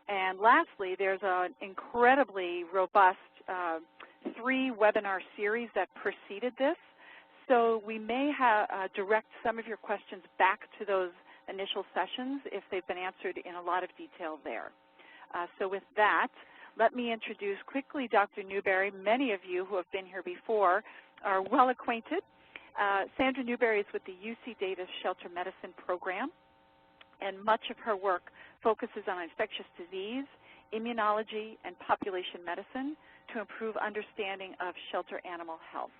And lastly, there's an incredibly robust 3-webinar series that preceded this. So we may direct some of your questions back to those initial sessions if they've been answered in a lot of detail there. So with that, let me introduce quickly Dr. Newberry. Many of you who have been here before are well acquainted. Sandra Newberry is with the UC Davis Shelter Medicine Program, and much of her work focuses on infectious disease, immunology, and population medicine to improve understanding of shelter animal health.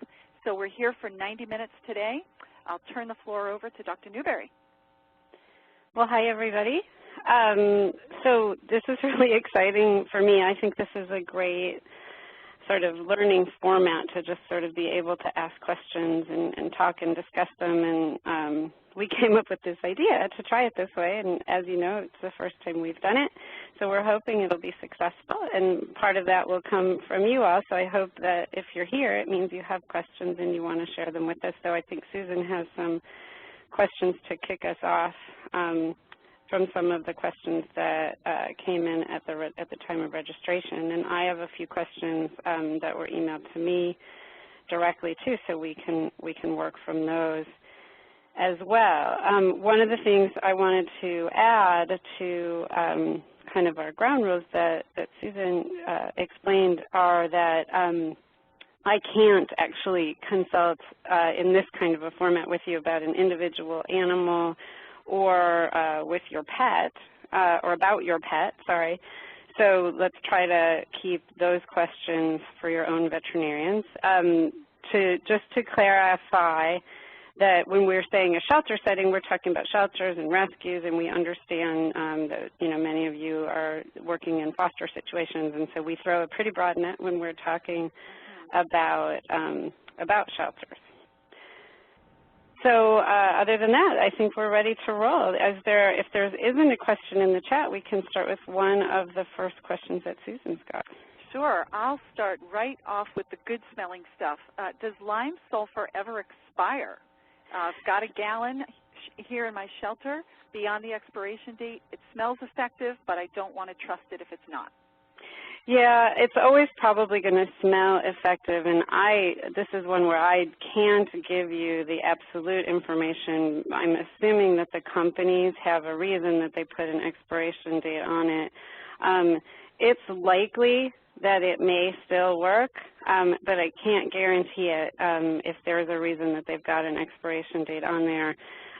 So we're here for 90 minutes today. I'll turn the floor over to Dr. Newberry. Well, hi, everybody. So this is really exciting for me. I think this is a great sort of learning format to just sort of be able to ask questions and talk and discuss them. And we came up with this idea to try it this way. And as you know, it's the first time we've done it. So we're hoping it'll be successful. And part of that will come from you all. So I hope that if you're here, it means you have questions and you want to share them with us. So I think Susan has some questions to kick us off from some of the questions that came in at the time of registration. And I have a few questions that were emailed to me directly too, so we can work from those as well. One of the things I wanted to add to kind of our ground rules that Susan explained are that I can't actually consult in this kind of a format with you about an individual animal or with your pet, or about your pet, sorry. So let's try to keep those questions for your own veterinarians. Just to clarify that when we're saying a shelter setting, we're talking about shelters and rescues, and we understand that many of you are working in foster situations, and so we throw a pretty broad net when we're talking about shelters. So other than that, I think we're ready to roll. If there isn't a question in the chat, we can start with one of the first questions that Susan's got. Sure. I'll start right off with the good-smelling stuff. Does lime sulfur ever expire? I've got a gallon here in my shelter beyond the expiration date. It smells effective, but I don't want to trust it if it's not. Yeah, it's always probably going to smell effective, and this is one where I can't give you the absolute information. I'm assuming that the companies have a reason that they put an expiration date on it. It's likely that it may still work, but I can't guarantee it if there's a reason that they've got an expiration date on there.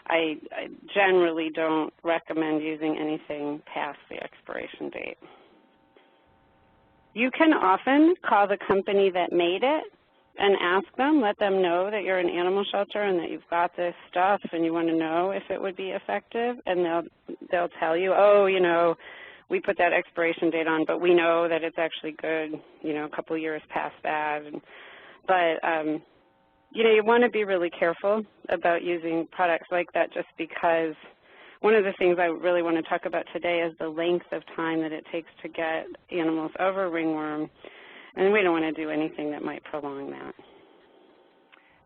I generally don't recommend using anything past the expiration date. You can often call the company that made it and ask them, let them know that you're an animal shelter and that you've got this stuff and you want to know if it would be effective, and they'll tell you, oh, we put that expiration date on, but we know that it's actually good, a couple of years past that. But you want to be really careful about using products like that, just because one of the things I really want to talk about today is the length of time that it takes to get animals over ringworm, and we don't want to do anything that might prolong that.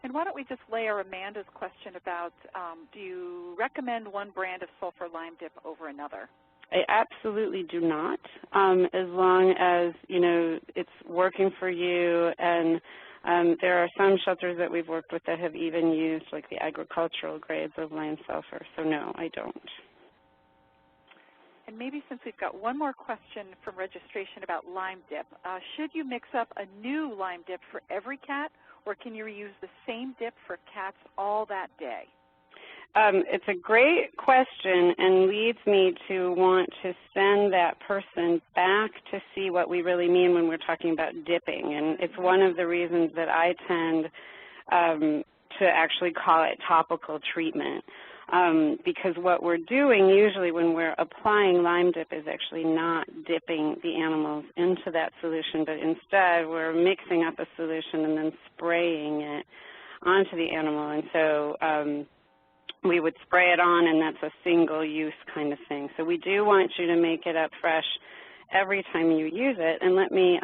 And why don't we just layer Amanda's question about, do you recommend one brand of sulfur lime dip over another? I absolutely do not, as long as, it's working for you. And there are some shelters that we've worked with that have even used like the agricultural grades of lime sulfur. So no, I don't. And maybe since we've got one more question from registration about lime dip, should you mix up a new lime dip for every cat, or can you reuse the same dip for cats all that day? It's a great question and leads me to want to send that person back to see what we really mean when we're talking about dipping. And it's one of the reasons that I tend to actually call it topical treatment, because what we're doing usually when we're applying lime dip is actually not dipping the animals into that solution, but instead we're mixing up a solution and then spraying it onto the animal. And so we would spray it on, and that's a single-use kind of thing. So we do want you to make it up fresh every time you use it. And let me,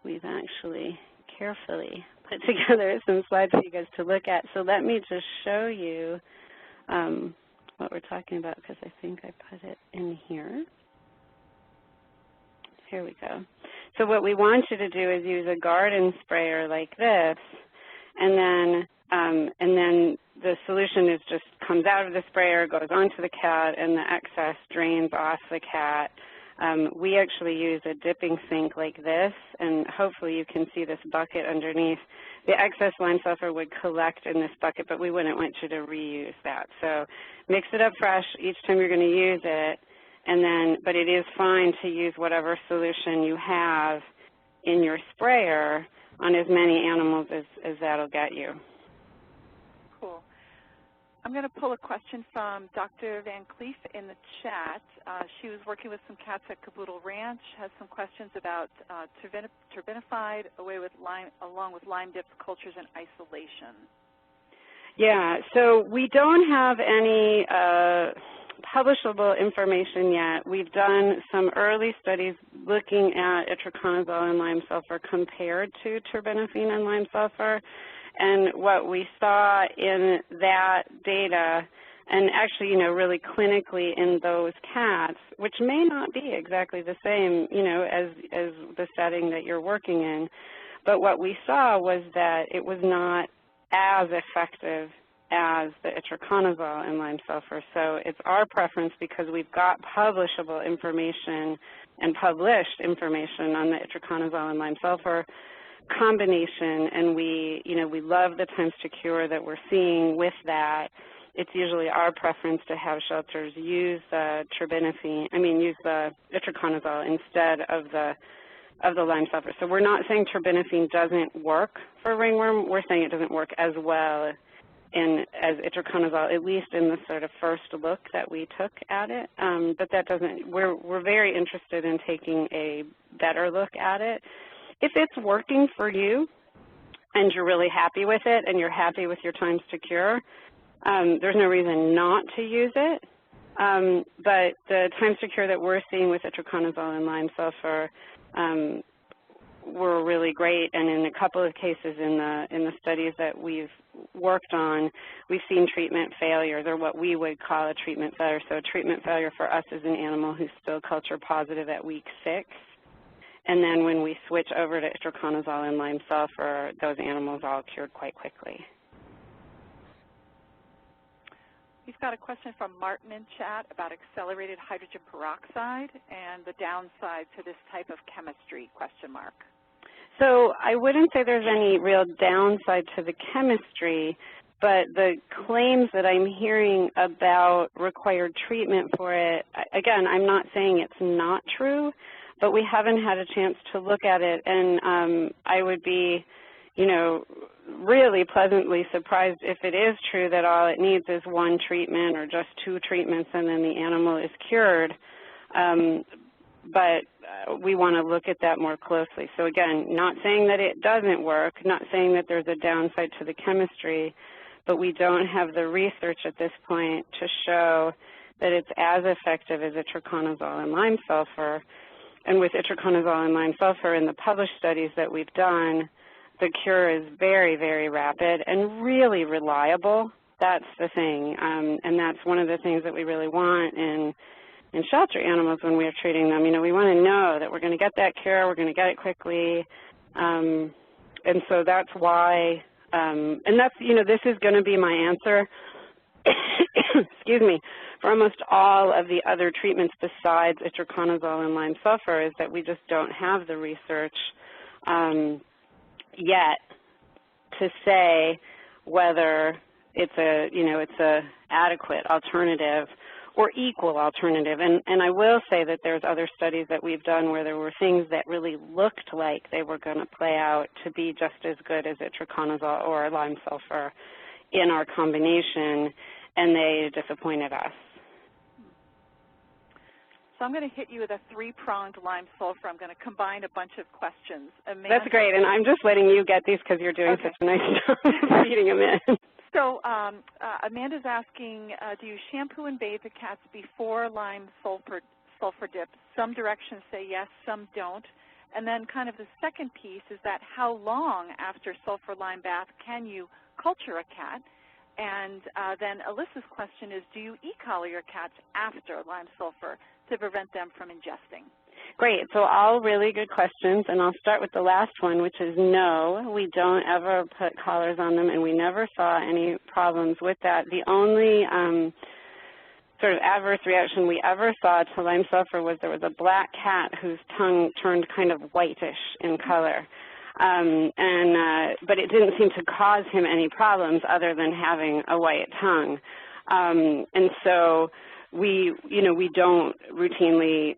we've actually carefully put together some slides for you guys to look at. So let me just show you what we're talking about, because I think I put it in here. Here we go. So what we want you to do is use a garden sprayer like this, and then the solution is just comes out of the sprayer, goes onto the cat, and the excess drains off the cat. We actually use a dipping sink like this, and hopefully you can see this bucket underneath. The excess lime sulfur would collect in this bucket, but we wouldn't want you to reuse that. So mix it up fresh each time you're going to use it, and then, but it is fine to use whatever solution you have in your sprayer on as many animals as that'll get you. Cool. I'm going to pull a question from Dr. Van Cleef in the chat. She was working with some cats at Caboodle Ranch, has some questions about turbinified along with lime dips, cultures, and isolation. Yeah, so we don't have any publishable information yet. We've done some early studies looking at itraconazole and lime sulfur compared to terbinafine and lime sulfur. And what we saw in that data, and actually, really clinically in those cats, which may not be exactly the same, as the setting that you're working in, but what we saw was that it was not as effective as the itraconazole and lime sulfur. So it's our preference, because we've got publishable information and published information on the itraconazole and lime sulfur combination, and we love the times to cure that we're seeing with that. It's usually our preference to have shelters use the use the itraconazole instead of the lime sulfur. So we're not saying terbinafine doesn't work for ringworm. We're saying it doesn't work as well as itraconazole, at least in the sort of first look that we took at it. But that doesn't. We're very interested in taking a better look at it. If it's working for you and you're really happy with it and you're happy with your times to cure, there's no reason not to use it. But the times to cure that we're seeing with itraconazole and lime sulfur were really great, and in a couple of cases in the studies that we've worked on, we've seen treatment failures, or what we would call a treatment failure. So a treatment failure for us is an animal who's still culture positive at week 6. And then when we switch over to itraconazole and lime sulfur, those animals all cured quite quickly. We've got a question from Martin in chat about accelerated hydrogen peroxide and the downside to this type of chemistry, ? So I wouldn't say there's any real downside to the chemistry, but the claims that I'm hearing about required treatment for it, again, I'm not saying it's not true, but we haven't had a chance to look at it, and I would be, really pleasantly surprised if it is true that all it needs is one treatment or just 2 treatments and then the animal is cured. But we want to look at that more closely. So again, not saying that it doesn't work, not saying that there's a downside to the chemistry, but we don't have the research at this point to show that it's as effective as itraconazole and lime sulfur. And with itraconazole and lime sulfur in the published studies that we've done, the cure is very, very rapid and really reliable. That's the thing, and that's one of the things that we really want in shelter animals when we're treating them. We want to know that we're going to get that cure, we're going to get it quickly, and so that's why, and that's, this is going to be my answer, excuse me, for almost all of the other treatments besides itraconazole and lime sulfur, is that we just don't have the research yet to say whether it's a adequate alternative or equal alternative. And I will say that there's other studies that we've done where there were things that really looked like they were going to play out to be just as good as itraconazole or lime sulfur in our combination, and they disappointed us. So I'm going to hit you with a 3-pronged lime sulfur. I'm going to combine a bunch of questions. Amanda, that's great, and I'm just letting you get these because you're doing such a nice job feeding them in. So Amanda's asking, do you shampoo and bathe the cats before lime sulfur dip? Some directions say yes, some don't. And then kind of the second piece is that how long after sulfur lime bath can you culture a cat? And then Alyssa's question is, do you e-collar your cats after lime sulfur to prevent them from ingesting? Great. So all really good questions, and I'll start with the last one, which is no, we don't ever put collars on them, and we never saw any problems with that. The only sort of adverse reaction we ever saw to lime sulfur was there was a black cat whose tongue turned kind of whitish in color. But it didn't seem to cause him any problems other than having a white tongue. And so we don't routinely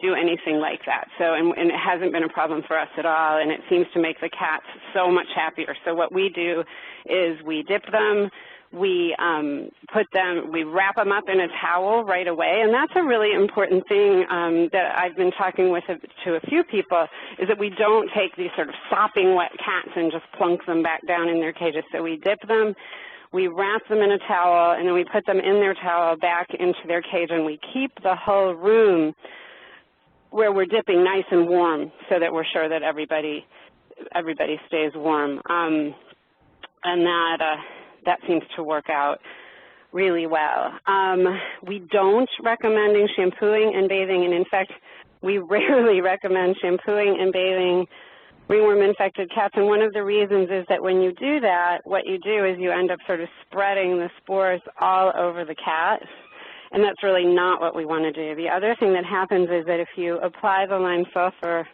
do anything like that. So, and it hasn't been a problem for us at all, and it seems to make the cats so much happier. So what we do is we dip them, we wrap them up in a towel right away, and that's a really important thing that I've been talking to a few people, is that we don't take these sort of sopping wet cats and just plunk them back down in their cages. So we dip them, we wrap them in a towel, and then we put them in their towel back into their cage, and we keep the whole room where we're dipping nice and warm so that we're sure that everybody stays warm. And that seems to work out really well. We don't recommend shampooing and bathing, and in fact, we rarely recommend shampooing and bathing ringworm-infected cats, and one of the reasons is that when you do that, what you do is you end up sort of spreading the spores all over the cat, and that's really not what we want to do. The other thing that happens is that if you apply the lime sulfur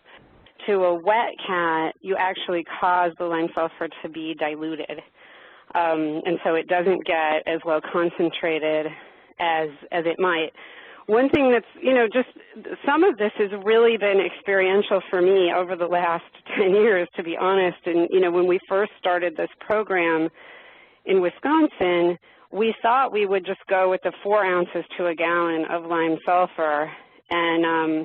to a wet cat, you actually cause the lime sulfur to be diluted, and so it doesn't get as well concentrated as it might. One thing that's, just some of this has really been experiential for me over the last 10 years, to be honest. And, when we first started this program in Wisconsin, we thought we would just go with the 4 ounces to a gallon of lime sulfur. And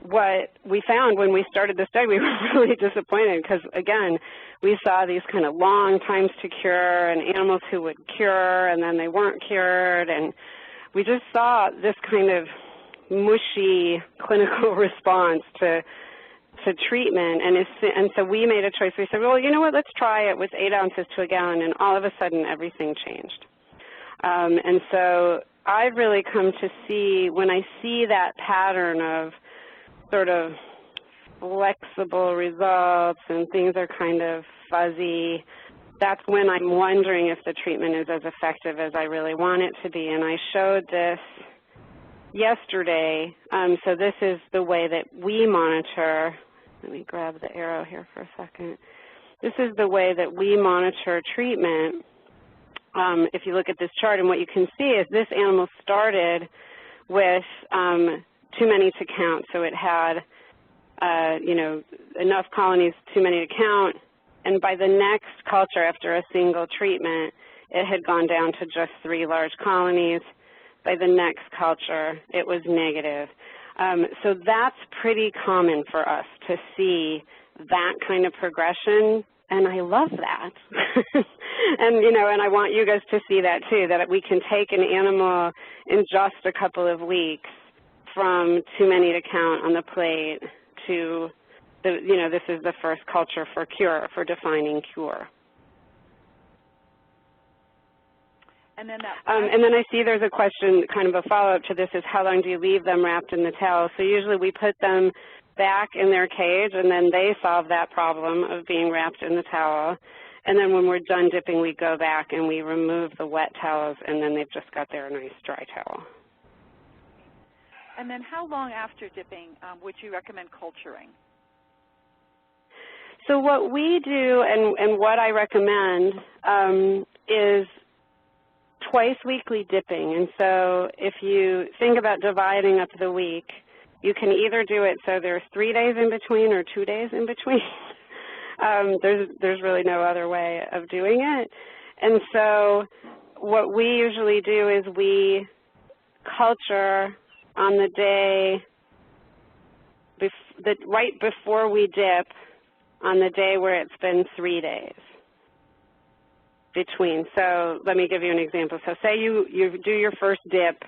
what we found when we started the study, we were really disappointed because, again, we saw these kind of long times to cure and animals who would cure and then they weren't cured, and we just saw this kind of mushy clinical response to treatment, and so we made a choice. We said, well, you know what, let's try it with 8 ounces to a gallon, and all of a sudden everything changed. And so I've really come to see, when I see that pattern of sort of flexible results and things are kind of fuzzy, that's when I'm wondering if the treatment is as effective as I really want it to be. And I showed this yesterday. So this is the way that we monitor. Let me grab the arrow here for a second. This is the way that we monitor treatment. If you look at this chart, and what you can see is this animal started with too many to count. So it had, enough colonies, too many to count. And by the next culture, after a single treatment, it had gone down to just 3 large colonies. By the next culture, it was negative. So that's pretty common for us to see that kind of progression, and I love that. and I want you guys to see that too, that we can take an animal in just a couple of weeks from too many to count on the plate to this is the first culture for cure, for defining cure. And then and then I see there's a question, kind of a follow-up to this, is how long do you leave them wrapped in the towel? So usually we put them back in their cage, and then they solve that problem of being wrapped in the towel. And then when we're done dipping, we go back and we remove the wet towels, and then they've just got their nice dry towel. And then how long after dipping would you recommend culturing? So what we do and what I recommend is twice weekly dipping. And so if you think about dividing up the week, you can either do it so there's 3 days in between or 2 days in between. There's really no other way of doing it. And so what we usually do is we culture on the day, right before we dip, on the day where it's been 3 days between. So let me give you an example. So say you do your first dip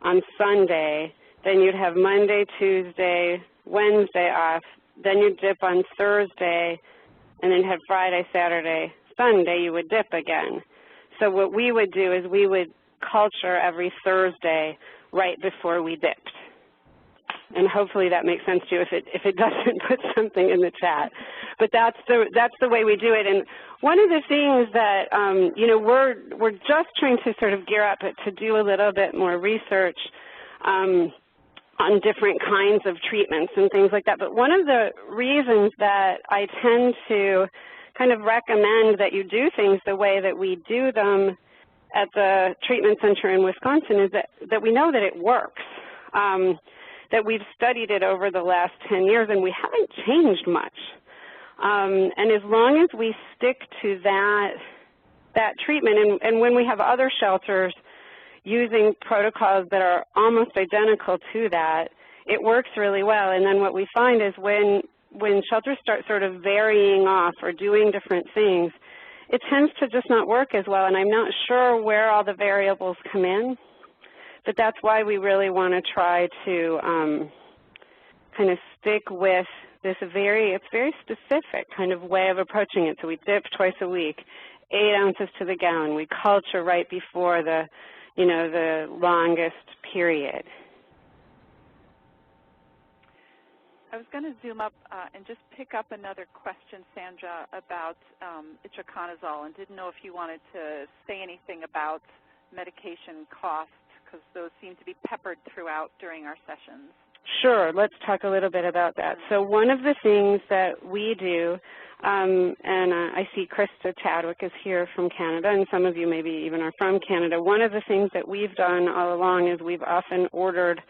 on Sunday, then you'd have Monday, Tuesday, Wednesday off, then you'd dip on Thursday, and then have Friday, Saturday, Sunday, you would dip again. So what we would do is we would culture every Thursday right before we dipped. And hopefully that makes sense to you. If it doesn't, put something in the chat. But that's the way we do it. And one of the things that we're just trying to sort of gear up to do a little bit more research on different kinds of treatments and things like that. But one of the reasons that I tend to kind of recommend that you do things the way that we do them at the treatment center in Wisconsin is that we know that it works, that we've studied it over the last 10 years and we haven't changed much. And as long as we stick to that treatment, and when we have other shelters using protocols that are almost identical to that, it works really well. And then what we find is when shelters start sort of varying off or doing different things, it tends to just not work as well, and I'm not sure where all the variables come in, but that's why we really want to try to kind of stick with this it's very specific kind of way of approaching it. So we dip twice a week, 8 ounces to the gallon. We culture right before the longest period. I was going to zoom up and just pick up another question, Sandra, about itraconazole, and didn't know if you wanted to say anything about medication costs, because those seem to be peppered throughout during our sessions. Sure. Let's talk a little bit about that. So one of the things that we do, and I see Krista Tadwick is here from Canada, and some of you maybe even are from Canada. One of the things that we've done all along is we've often ordered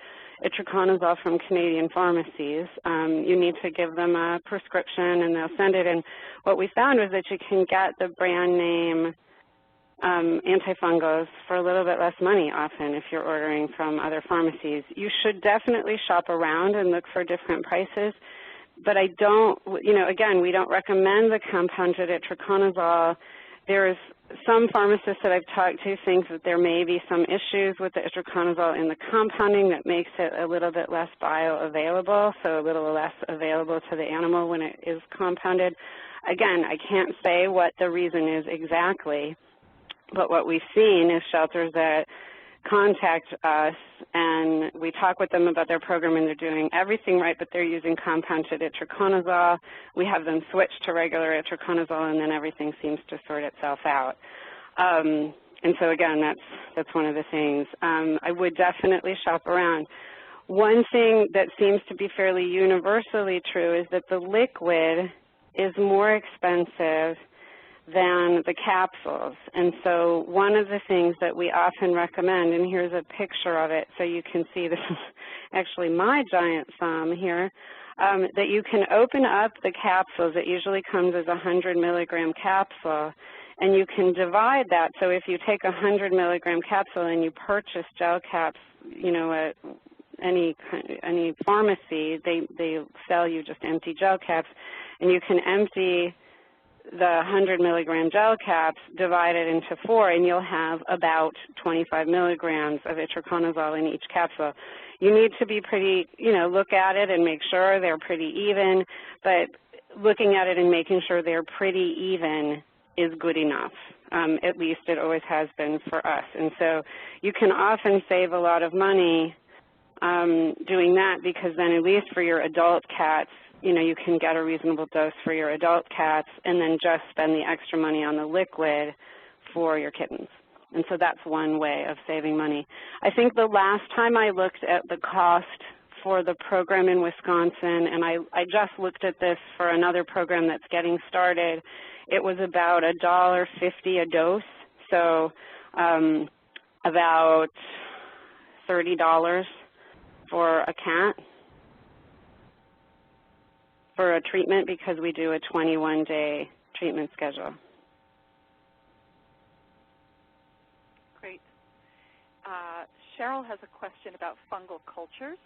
itraconazole from Canadian pharmacies. You need to give them a prescription and they'll send it. And what we found was that you can get the brand name anti-fungals for a little bit less money often if you're ordering from other pharmacies. You should definitely shop around and look for different prices. But I don't, again, we don't recommend the compounded itraconazole. There's some pharmacists that I've talked to think that there may be some issues with the itraconazole in the compounding that makes it a little bit less bioavailable, so a little less available to the animal when it is compounded. Again, I can't say what the reason is exactly, but what we've seen is shelters that contact us and we talk with them about their program and they're doing everything right, but they're using compounded itraconazole. We have them switch to regular itraconazole and then everything seems to sort itself out. And so again, that's one of the things. I would definitely shop around. One thing that seems to be fairly universally true is that the liquid is more expensive than the capsules. And so one of the things that we often recommend, and here's a picture of it so you can see, this is actually my giant thumb here, that you can open up the capsules. It usually comes as a 100 milligram capsule, and you can divide that. So if you take a 100 milligram capsule and you purchase gel caps, at any pharmacy, they sell you just empty gel caps, and you can empty the 100 milligram gel caps, divide it into 4, and you'll have about 25 milligrams of itraconazole in each capsule. You need to be pretty, look at it and make sure they're pretty even, but looking at it and making sure they're pretty even is good enough. At least it always has been for us. And so you can often save a lot of money doing that, because then at least for your adult cats, you can get a reasonable dose for your adult cats and then just spend the extra money on the liquid for your kittens. And so that's one way of saving money. I think the last time I looked at the cost for the program in Wisconsin, and I just looked at this for another program that's getting started, it was about $1.50 a dose, so about $30 for a cat for a treatment, because we do a 21-day treatment schedule. Great. Cheryl has a question about fungal cultures.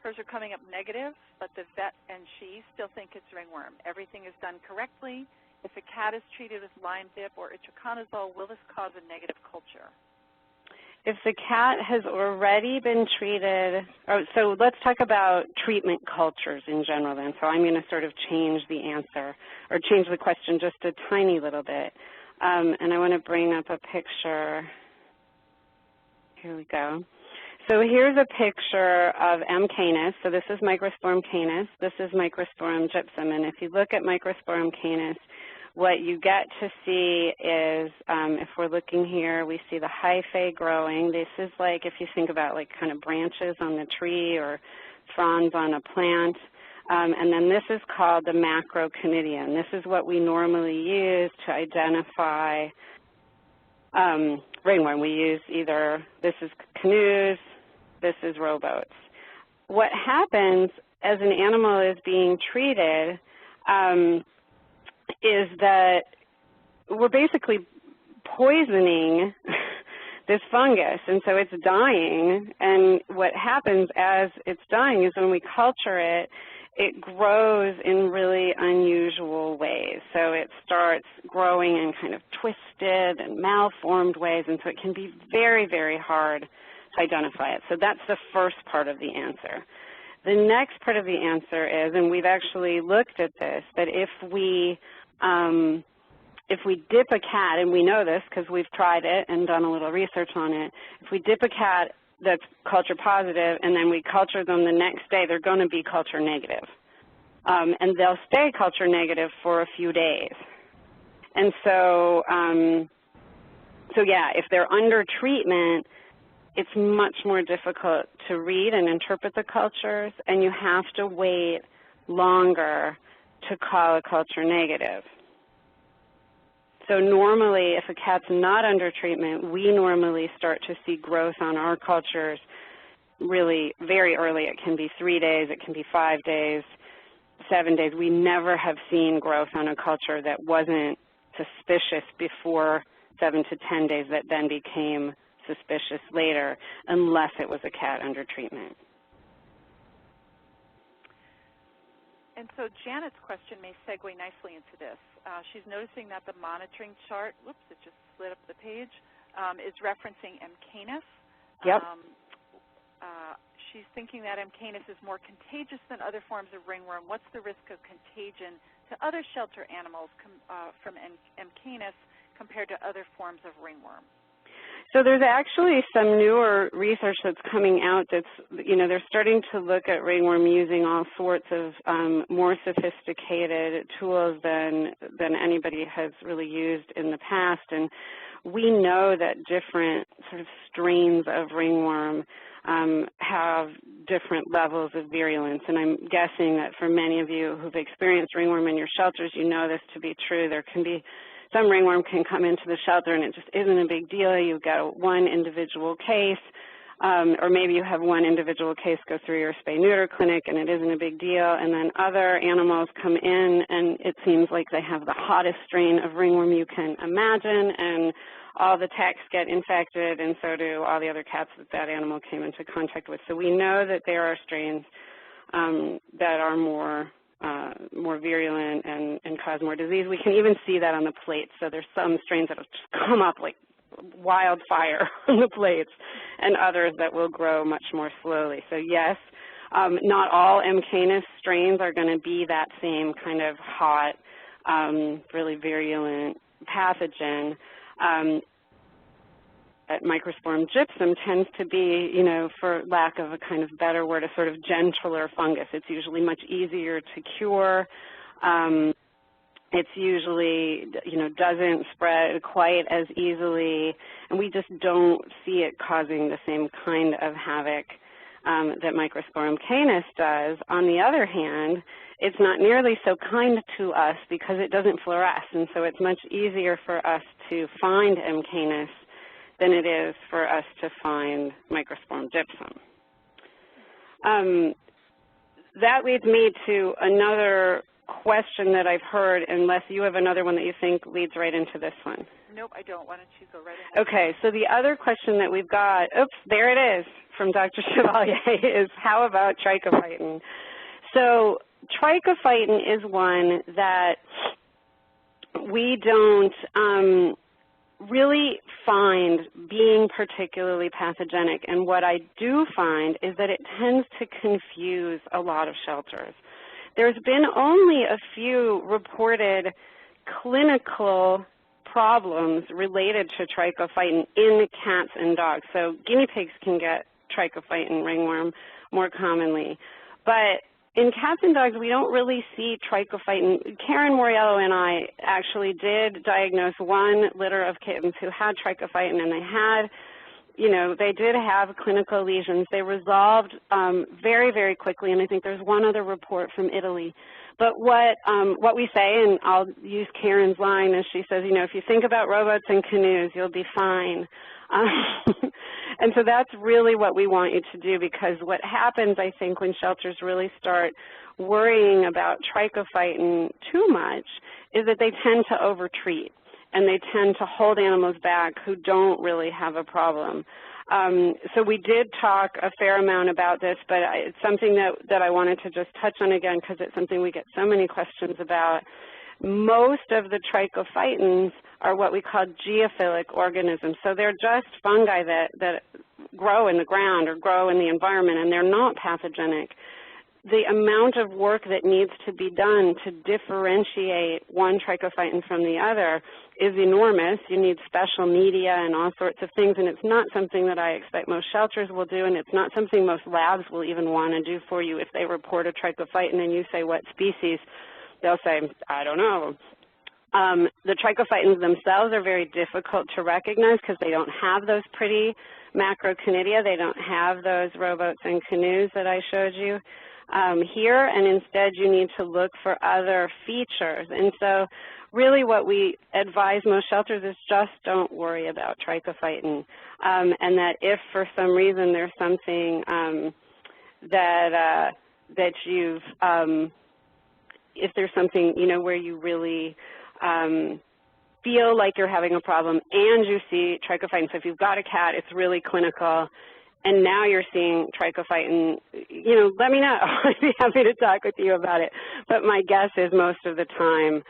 Hers are coming up negative, but the vet and she still think it's ringworm. Everything is done correctly. If a cat is treated with lime dip or itraconazole, will this cause a negative culture? If the cat has already been treated, so let's talk about treatment cultures in general then. So I'm going to sort of change the answer, or change the question just a tiny little bit. And I want to bring up a picture. Here we go. So here's a picture of M. canis. So this is Microsporum canis. This is Microsporum gypsum. And if you look at Microsporum canis, what you get to see is, if we're looking here, we see the hyphae growing. This is like, if you think about like kind of branches on the tree or fronds on a plant. And then this is called the macroconidium. This is what we normally use to identify ringworm. We use either, this is canoes, this is rowboats. What happens as an animal is being treated is that we're basically poisoning this fungus, and so it's dying. And what happens as it's dying is when we culture it, it grows in really unusual ways. So it starts growing in kind of twisted and malformed ways, and so it can be very, very hard to identify it. So that's the first part of the answer. The next part of the answer is, and we've actually looked at this, that if we dip a cat, and we know this because we've tried it and done a little research on it, if we dip a cat that's culture positive and then we culture them the next day, they're going to be culture negative. And they'll stay culture negative for a few days. And so, yeah, if they're under treatment, it's much more difficult to read and interpret the cultures, and you have to wait longer to call a culture negative. So normally, if a cat's not under treatment, we normally start to see growth on our cultures really very early. It can be 3 days, it can be 5 days, 7 days. We never have seen growth on a culture that wasn't suspicious before 7 to 10 days that then became suspicious later, unless it was a cat under treatment. And so Janet's question may segue nicely into this. She's noticing that the monitoring chart, whoops, it just slid up the page, is referencing M. canis. Yep. She's thinking that M. canis is more contagious than other forms of ringworm. What's the risk of contagion to other shelter animals from M. canis compared to other forms of ringworm? So there's actually some newer research that's coming out that's, they're starting to look at ringworm using all sorts of more sophisticated tools than anybody has really used in the past. And we know that different sort of strains of ringworm have different levels of virulence. And I'm guessing that for many of you who've experienced ringworm in your shelters, you know this to be true. There can be some ringworm can come into the shelter and it just isn't a big deal. You've got one individual case, or maybe you have one individual case go through your spay-neuter clinic and it isn't a big deal. And then other animals come in and it seems like they have the hottest strain of ringworm you can imagine, and all the techs get infected, and so do all the other cats that animal came into contact with. So we know that there are strains that are more virulent and cause more disease. We can even see that on the plates. So there's some strains that will just come up like wildfire on the plates, and others that will grow much more slowly. So yes, not all M. canis strains are going to be that same kind of hot, really virulent pathogen. At Microsporum gypsum tends to be, for lack of a kind of better word, a sort of gentler fungus. It's usually much easier to cure. It's usually, doesn't spread quite as easily, and we just don't see it causing the same kind of havoc that Microsporum canis does. On the other hand, it's not nearly so kind to us because it doesn't fluoresce, and so it's much easier for us to find M. canis than it is for us to find Microsporum gypsum. That leads me to another question that I've heard, unless you have another one that you think leads right into this one. Nope, I don't. Why don't you go right ahead? Okay, so the other question that we've got, oops, there it is, from Dr. Chevalier, is how about trichophyton? So trichophyton is one that we don't really find being particularly pathogenic, and what I do find is that it tends to confuse a lot of shelters. There's been only a few reported clinical problems related to trichophyton in cats and dogs. So guinea pigs can get trichophyton ringworm more commonly. But in cats and dogs, we don't really see trichophyton. Karen Moriello and I actually did diagnose one litter of kittens who had trichophyton, and they had, you know, they did have clinical lesions. They resolved very, very quickly, and I think there's one other report from Italy. But what we say, and I'll use Karen's line, is she says, you know, if you think about rowboats and canoes, you'll be fine. And so that's really what we want you to do, because what happens, I think, when shelters really start worrying about trichophyton too much is that they tend to overtreat, and they tend to hold animals back who don't really have a problem. So we did talk a fair amount about this, but it's something that I wanted to just touch on again, because it's something we get so many questions about. Most of the trichophytons are what we call geophilic organisms. So they're just fungi that grow in the ground or grow in the environment, and they're not pathogenic. The amount of work that needs to be done to differentiate one trichophyton from the other is enormous. You need special media and all sorts of things, and it's not something that I expect most shelters will do, and it's not something most labs will even want to do for you. If they report a trichophyton and you say, what species, they'll say, I don't know. The trichophytons themselves are very difficult to recognize because they don't have those pretty macroconidia. They don't have those rowboats and canoes that I showed you here, and instead you need to look for other features. And so really what we advise most shelters is just don't worry about trichophyton, and that if for some reason there's something that you've if there's something, you know, where you really feel like you're having a problem and you see trichophyton, so if you've got a cat, it's really clinical, and now you're seeing trichophyton, you know, let me know. I'd be happy to talk with you about it. But my guess is most of the time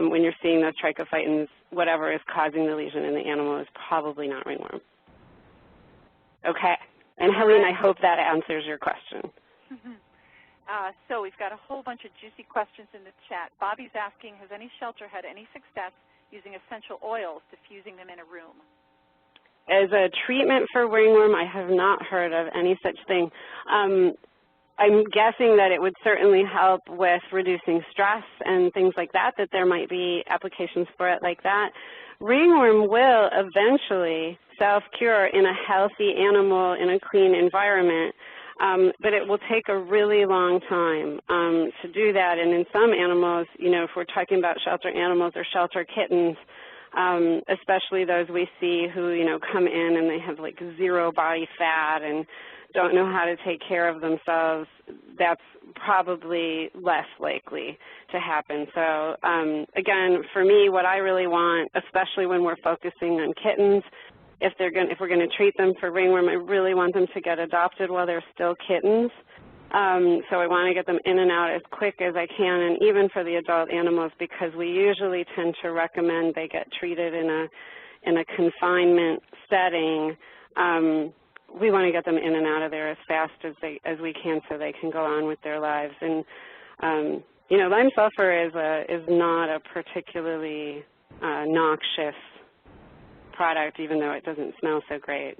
when you're seeing those trichophytons, whatever is causing the lesion in the animal is probably not ringworm. Okay. And Helene, I hope that answers your question. So we've got a whole bunch of juicy questions in the chat. Bobby's asking, has any shelter had any success using essential oils, diffusing them in a room? As a treatment for ringworm, I have not heard of any such thing. I'm guessing that it would certainly help with reducing stress and things like that, that there might be applications for it like that. Ringworm will eventually self-cure in a healthy animal in a clean environment, but it will take a really long time to do that. And in some animals, you know, if we're talking about shelter animals or shelter kittens, especially those we see who, you know, come in and they have like zero body fat and don't know how to take care of themselves, that's probably less likely to happen. So again, for me, what I really want, especially when we're focusing on kittens, if we're going to treat them for ringworm, I really want them to get adopted while they're still kittens. So I want to get them in and out as quick as I can, and even for the adult animals, because we usually tend to recommend they get treated in a confinement setting. We want to get them in and out of there as fast as we can, so they can go on with their lives. And you know, lime sulfur is not a particularly noxious product, even though it doesn't smell so great.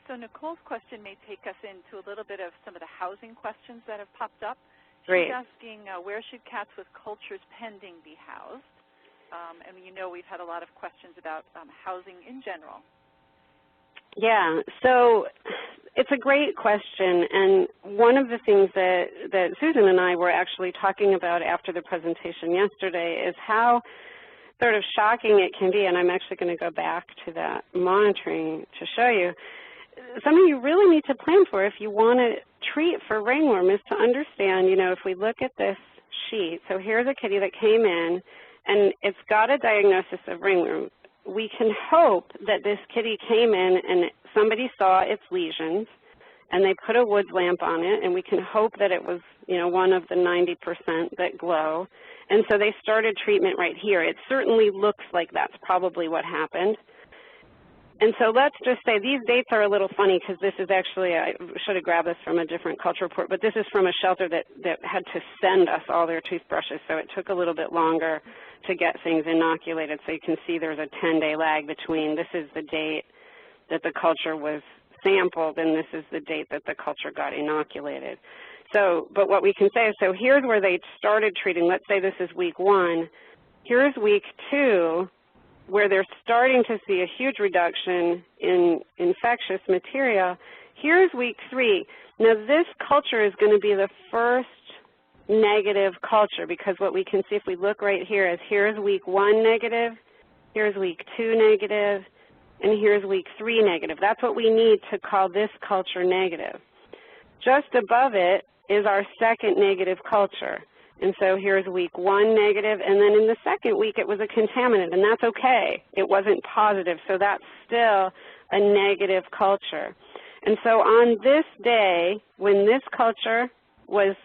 So Nicole's question may take us into a little bit of some of the housing questions that have popped up. Great. She's asking, where should cats with cultures pending be housed? And you know we've had a lot of questions about housing in general. Yeah, so it's a great question, and one of the things that Susan and I were actually talking about after the presentation yesterday is how sort of shocking it can be, and I'm actually going to go back to that monitoring to show you. Something you really need to plan for if you want to treat for ringworm is to understand, you know, if we look at this sheet, so here's a kitty that came in, and it's got a diagnosis of ringworm. We can hope that this kitty came in and somebody saw its lesions, and they put a woods lamp on it, and we can hope that it was, you know, one of the 90% that glow. And so they started treatment right here. It certainly looks like that's probably what happened. And so let's just say these dates are a little funny because this is actually, I should have grabbed this from a different culture report, but this is from a shelter that had to send us all their toothbrushes, so it took a little bit longer to get things inoculated. So you can see there's a 10-day lag between this is the date that the culture was sampled, and this is the date that the culture got inoculated. So, but what we can say is, so here's where they started treating. Let's say this is week 1. Here's week 2, where they're starting to see a huge reduction in infectious material. Here's week 3. Now, this culture is going to be the first negative culture, because what we can see if we look right here is here's week 1 negative, here's week 2 negative, and here's week 3 negative. That's what we need to call this culture negative. Just above it is our second negative culture. And so here's week 1 negative, and then in the second week it was a contaminant, and that's okay. It wasn't positive, so that's still a negative culture. And so on this day, when this culture was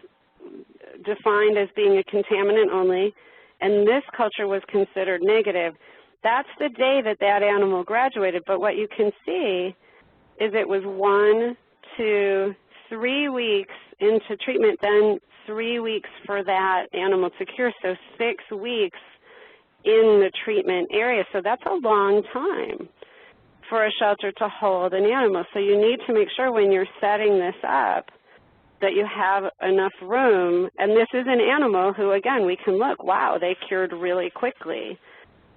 defined as being a contaminant only, and this culture was considered negative, that's the day that that animal graduated. But what you can see is it was 1, 2, 3 weeks into treatment, then 3 weeks for that animal to cure, so 6 weeks in the treatment area. So that's a long time for a shelter to hold an animal. So you need to make sure when you're setting this up that you have enough room. And this is an animal who, again, we can look, wow, they cured really quickly.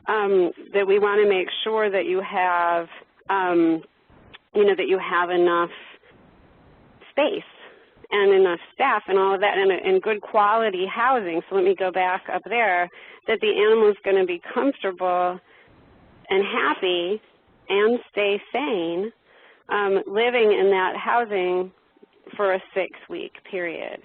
That we want to make sure that you have, that you have enough space and enough staff and all of that, and good quality housing. So let me go back up there, that the animal is going to be comfortable and happy and stay sane living in that housing for a 6-week period.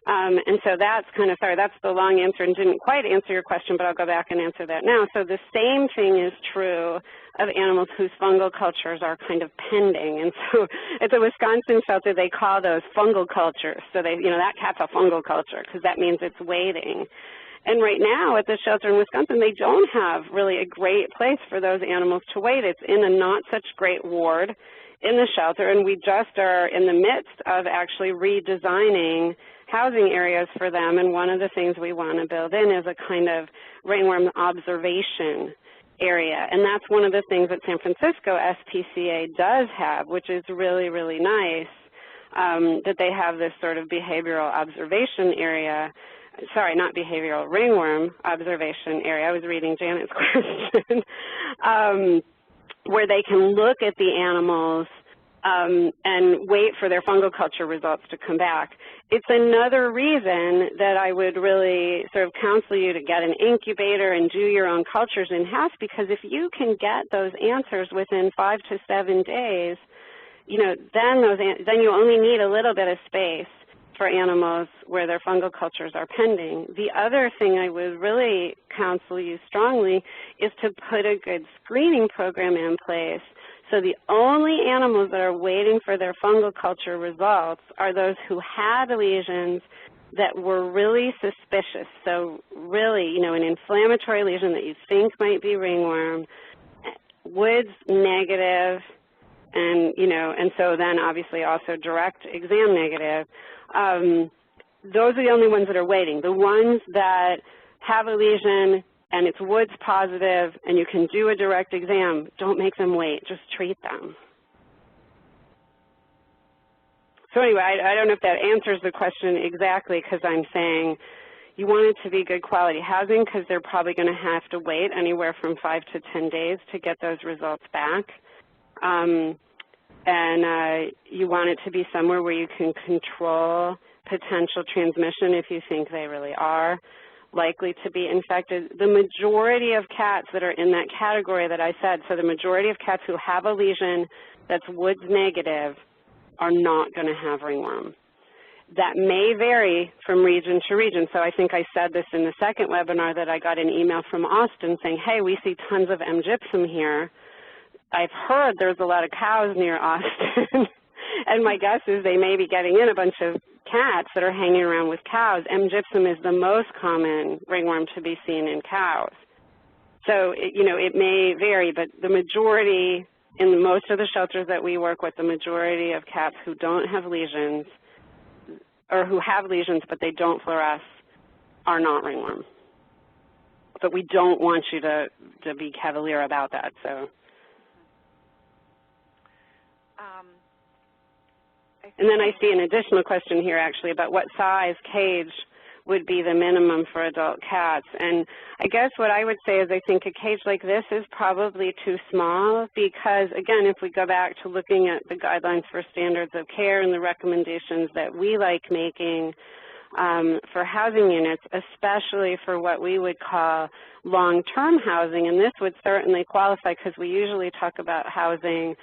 And so that's kind of, sorry, that's the long answer and didn't quite answer your question, but I'll go back and answer that now. So the same thing is true of animals whose fungal cultures are kind of pending. And so at the Wisconsin shelter, they call those fungal cultures. So they, that cat's a fungal culture because that means it's waiting. And right now at the shelter in Wisconsin, they don't have really a great place for those animals to wait. It's in a not such great ward in the shelter, and we just are in the midst of actually redesigning housing areas for them. And one of the things we want to build in is a kind of ringworm observation area. And that's one of the things that San Francisco SPCA does have, which is really, really nice, that they have this sort of behavioral observation area. Sorry, not behavioral, ringworm observation area. I was reading Janet's question. Where they can look at the animals and wait for their fungal culture results to come back. It's another reason that I would really sort of counsel you to get an incubator and do your own cultures in-house, because if you can get those answers within 5 to 7 days, then you only need a little bit of space for animals where their fungal cultures are pending. The other thing I would really counsel you strongly is to put a good screening program in place. So the only animals that are waiting for their fungal culture results are those who had lesions that were really suspicious. So really, an inflammatory lesion that you think might be ringworm, Woods negative, and so then obviously also direct exam negative. Those are the only ones that are waiting. The ones that have a lesion and it's Woods positive and you can do a direct exam, don't make them wait, just treat them. So anyway, I don't know if that answers the question exactly, because I'm saying you want it to be good quality housing, because they're probably going to have to wait anywhere from 5 to 10 days to get those results back. And you want it to be somewhere where you can control potential transmission if you think they really are likely to be infected. The majority of cats that are in that category that I said, so the majority of cats who have a lesion that's Woods negative are not going to have ringworm. That may vary from region to region. So I think I said this in the second webinar that I got an email from Austin saying, hey, we see tons of M. gypsum here. I've heard there's a lot of cows near Austin, and my guess is they may be getting in a bunch of cats that are hanging around with cows. M. gypsum is the most common ringworm to be seen in cows. So, it may vary, but the majority, in most of the shelters that we work with, the majority of cats who don't have lesions, or who have lesions but they don't fluoresce, are not ringworm. But we don't want you to be cavalier about that, so. And then I see an additional question here, actually, about what size cage would be the minimum for adult cats. And I guess what I would say is I think a cage like this is probably too small because, again, if we go back to looking at the guidelines for standards of care and the recommendations that we like making for housing units, especially for what we would call long-term housing, and this would certainly qualify because we usually talk about housing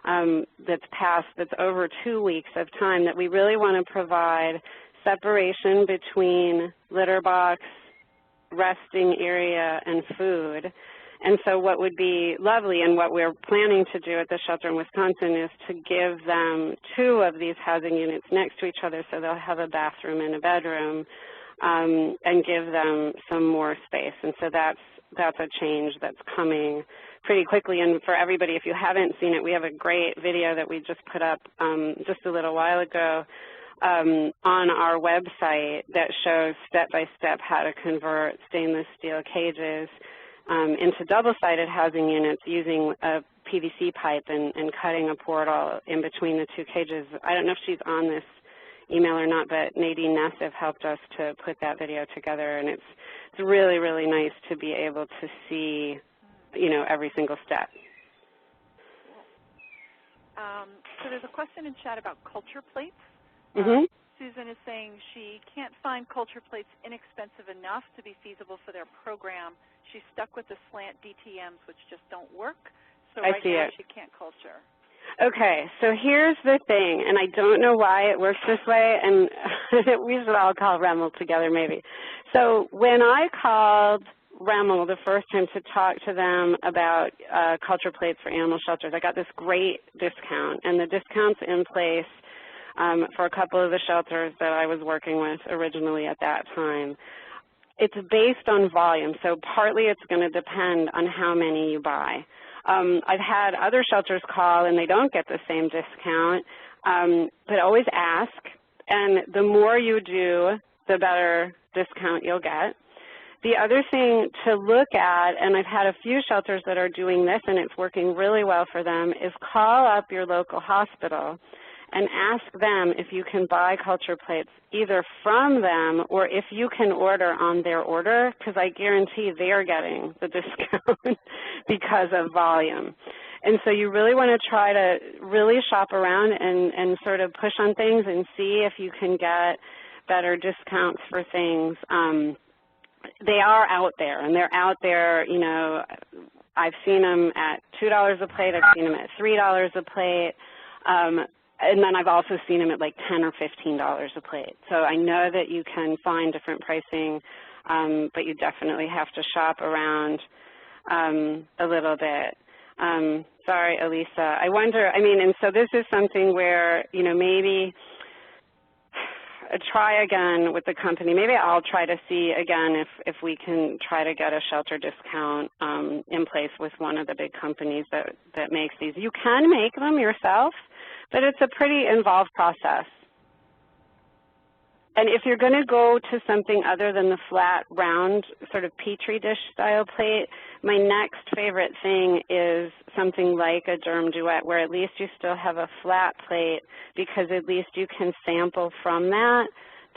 that's over 2 weeks of time, that we really want to provide separation between litter box, resting area, and food. And so what would be lovely and what we're planning to do at the shelter in Wisconsin is to give them 2 of these housing units next to each other so they'll have a bathroom and a bedroom, and give them some more space. And so that's a change that's coming pretty quickly. And for everybody, if you haven't seen it, we have a great video that we just put up just a little while ago on our website that shows step-by-step how to convert stainless steel cages into double-sided housing units using a PVC pipe and cutting a portal in between the 2 cages. I don't know if she's on this email or not, but Nadine Nassif helped us to put that video together, and it's really, really nice to be able to see, you know, every single step. So there's a question in chat about culture plates. Susan is saying she can't find culture plates inexpensive enough to be feasible for their program. She's stuck with the slant DTMs, which just don't work. So right now she can't culture. Okay, so here's the thing, and I don't know why it works this way, and we should all call Remmel together maybe. So when I called Remmel the first time to talk to them about culture plates for animal shelters, I got this great discount, and the discount's in place for a couple of the shelters that I was working with originally at that time. It's based on volume, so partly it's going to depend on how many you buy. I've had other shelters call and they don't get the same discount, but always ask, and the more you do, the better discount you'll get. The other thing to look at, and I've had a few shelters that are doing this and it's working really well for them, is call up your local hospital and ask them if you can buy culture plates either from them or if you can order on their order, because I guarantee they're getting the discount because of volume. And so you really want to try to really shop around and sort of push on things and see if you can get better discounts for things. They are out there, and they're out there, you know, I've seen them at $2 a plate, I've seen them at $3 a plate. And then I've also seen them at like $10 or $15 a plate. So I know that you can find different pricing, but you definitely have to shop around a little bit. Sorry, Elisa. I wonder, I mean, and so this is something where, you know, maybe try again with the company. Maybe I'll try to see again if we can try to get a shelter discount in place with one of the big companies that makes these. You can make them yourself, but it's a pretty involved process. And if you're going to go to something other than the flat, round, sort of Petri dish style plate, my next favorite thing is something like a germ duet, where at least you still have a flat plate, because at least you can sample from that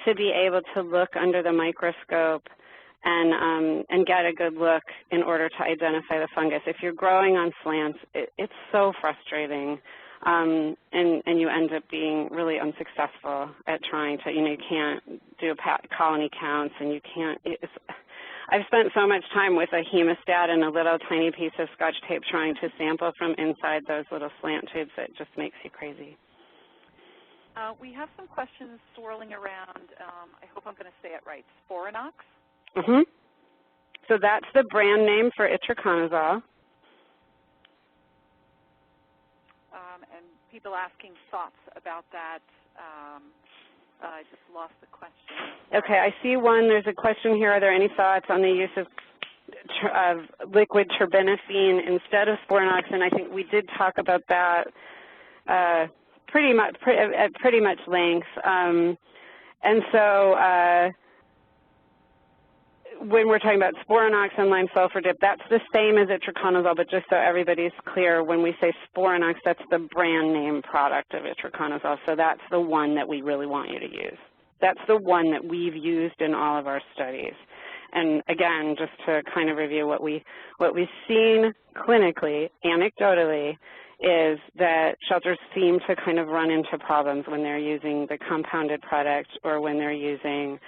to be able to look under the microscope and get a good look in order to identify the fungus. If you're growing on slants, it's so frustrating. And you end up being really unsuccessful at trying to, you know, you can't do colony counts, and you can't, I've spent so much time with a hemostat and a little tiny piece of Scotch tape trying to sample from inside those little slant tubes that just makes you crazy. We have some questions swirling around, I hope I'm going to say it right, Sporanox? So that's the brand name for itraconazole. And people asking thoughts about that. I just lost the question. Okay, I see one. There's a question here. Are there any thoughts on the use of liquid terbinafine instead of Sporanox? And I think we did talk about that at pretty much length. And so when we're talking about Sporanox and lime sulfur dip, that's the same as itraconazole, but just so everybody's clear, when we say Sporanox, that's the brand name product of itraconazole, so that's the one that we really want you to use. That's the one that we've used in all of our studies. And again, just to kind of review what we've seen clinically, anecdotally, is that shelters seem to kind of run into problems when they're using the compounded product or when they're using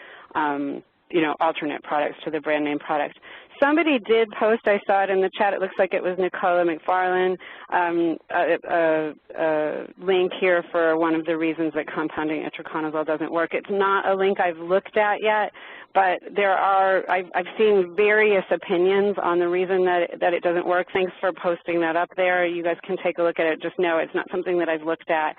you know, alternate products to the brand name product. Somebody did post, I saw it in the chat, it looks like it was Nicola McFarlane, a link here for one of the reasons that compounding itraconazole doesn't work. It's not a link I've looked at yet, but there are, I've seen various opinions on the reason that it doesn't work. Thanks for posting that up there. You guys can take a look at it. Just know it's not something that I've looked at,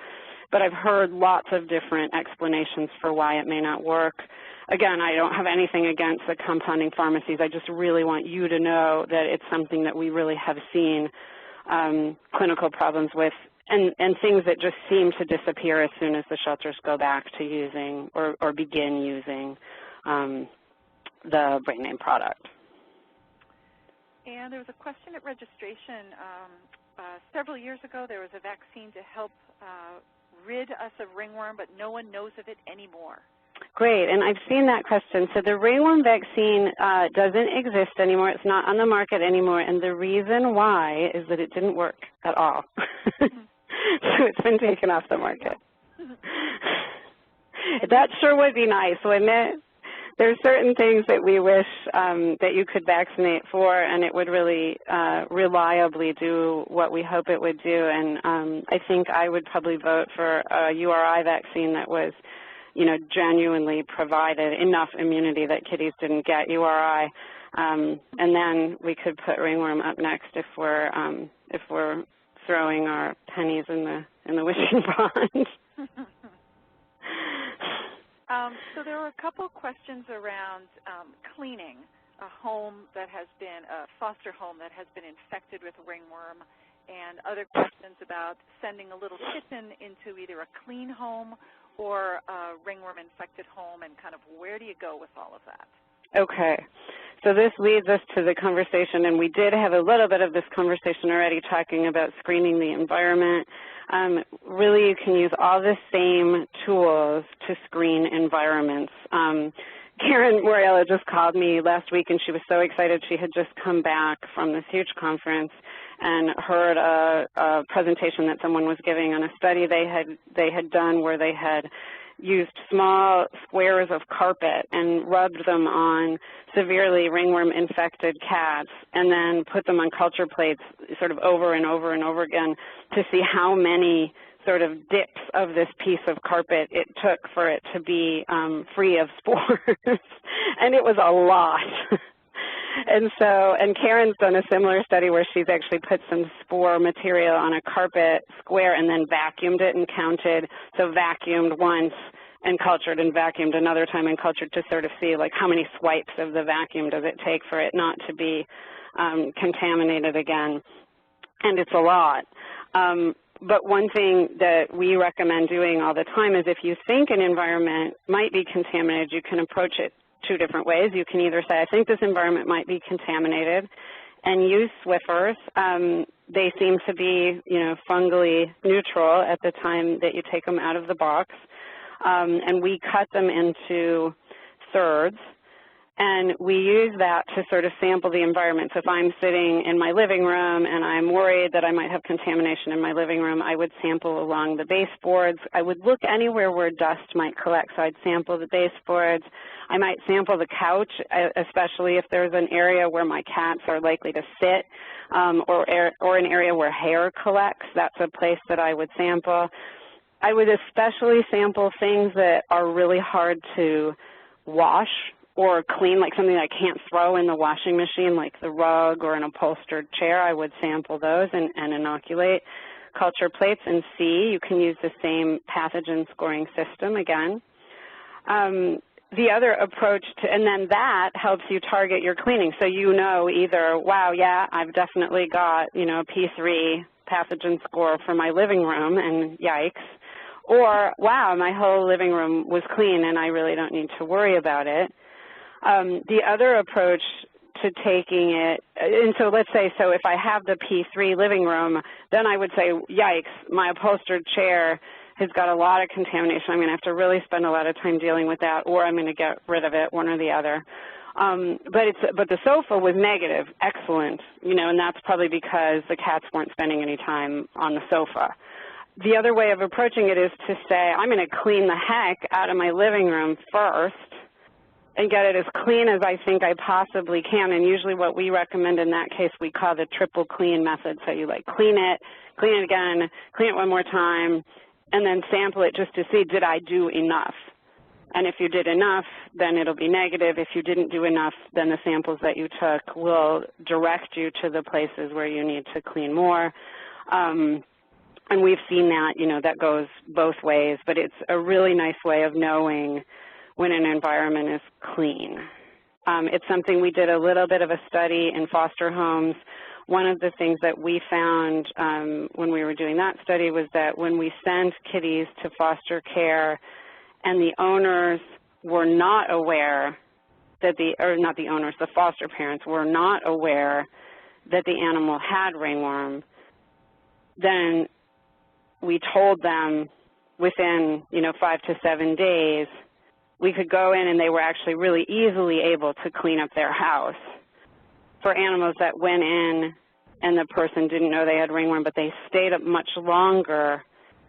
but I've heard lots of different explanations for why it may not work. Again, I don't have anything against the compounding pharmacies. I just really want you to know that it's something that we really have seen clinical problems with and things that just seem to disappear as soon as the shelters go back to using or begin using the brand name product. And there was a question at registration. Several years ago, there was a vaccine to help rid us of ringworm, but no one knows of it anymore. Great, and I've seen that question. So the ringworm vaccine doesn't exist anymore. It's not on the market anymore, and the reason why is that it didn't work at all. So it's been taken off the market. That sure would be nice, wouldn't it? There's certain things that we wish that you could vaccinate for, and it would really reliably do what we hope it would do. And I think I would probably vote for a URI vaccine that was, you know, genuinely provided enough immunity that kitties didn't get URI, and then we could put ringworm up next if we're throwing our pennies in the wishing pond. So there were a couple questions around cleaning a home that has been a foster home that has been infected with ringworm, and other questions about sending a little kitten into either a clean home or a ringworm-infected home, and kind of where do you go with all of that? Okay. So this leads us to the conversation, and we did have a little bit of this conversation already talking about screening the environment. Really, you can use all the same tools to screen environments. Karen Moriello just called me last week, and she was so excited. She had just come back from this huge conference and heard a presentation that someone was giving on a study they had done where they had used small squares of carpet and rubbed them on severely ringworm-infected cats and then put them on culture plates sort of over and over and over again to see how many sort of dips of this piece of carpet it took for it to be free of spores. And it was a lot. And Karen's done a similar study where she's actually put some spore material on a carpet square and then vacuumed it and counted. So vacuumed once and cultured and vacuumed another time and cultured to sort of see like how many swipes of the vacuum does it take for it not to be contaminated again. And it's a lot. But one thing that we recommend doing all the time is if you think an environment might be contaminated, you can approach it two different ways. You can either say, I think this environment might be contaminated, and use Swiffers. They seem to be, you know, fungally neutral at the time that you take them out of the box. And we cut them into thirds. And we use that to sort of sample the environment. So if I'm sitting in my living room and I'm worried that I might have contamination in my living room, I would sample along the baseboards. I would look anywhere where dust might collect, so I'd sample the baseboards. I might sample the couch, especially if there's an area where my cats are likely to sit, or an area where hair collects. That's a place that I would sample. I would especially sample things that are really hard to wash or clean, like something I can't throw in the washing machine, like the rug or an upholstered chair. I would sample those and inoculate culture plates and see. You can use the same pathogen scoring system again. The other approach to, and then that helps you target your cleaning. So you know either, wow, yeah, I've definitely got, you know, a P3 pathogen score for my living room, and yikes, or wow, my whole living room was clean and I really don't need to worry about it. The other approach to taking it, and so let's say, so if I have the P3 living room, then I would say, yikes, my upholstered chair has got a lot of contamination. I'm going to have to really spend a lot of time dealing with that, or I'm going to get rid of it, one or the other. But the sofa was negative, excellent, and that's probably because the cats weren't spending any time on the sofa. The other way of approaching it is to say, I'm going to clean the heck out of my living room first and get it as clean as I think I possibly can. And usually what we recommend in that case, we call the triple clean method. So you clean it again, clean it one more time, and then sample it just to see, did I do enough? And if you did enough, then it'll be negative. If you didn't do enough, then the samples that you took will direct you to the places where you need to clean more. And we've seen that, that goes both ways, but it's a really nice way of knowing when an environment is clean. It's something we did a little bit of a study in foster homes. One of the things that we found when we were doing that study was that when we sent kitties to foster care and the owners were not aware that the foster parents were not aware that the animal had ringworm, then we told them within, 5 to 7 days, we could go in and they were actually really easily able to clean up their house. For animals that went in and the person didn't know they had ringworm, but they stayed up much longer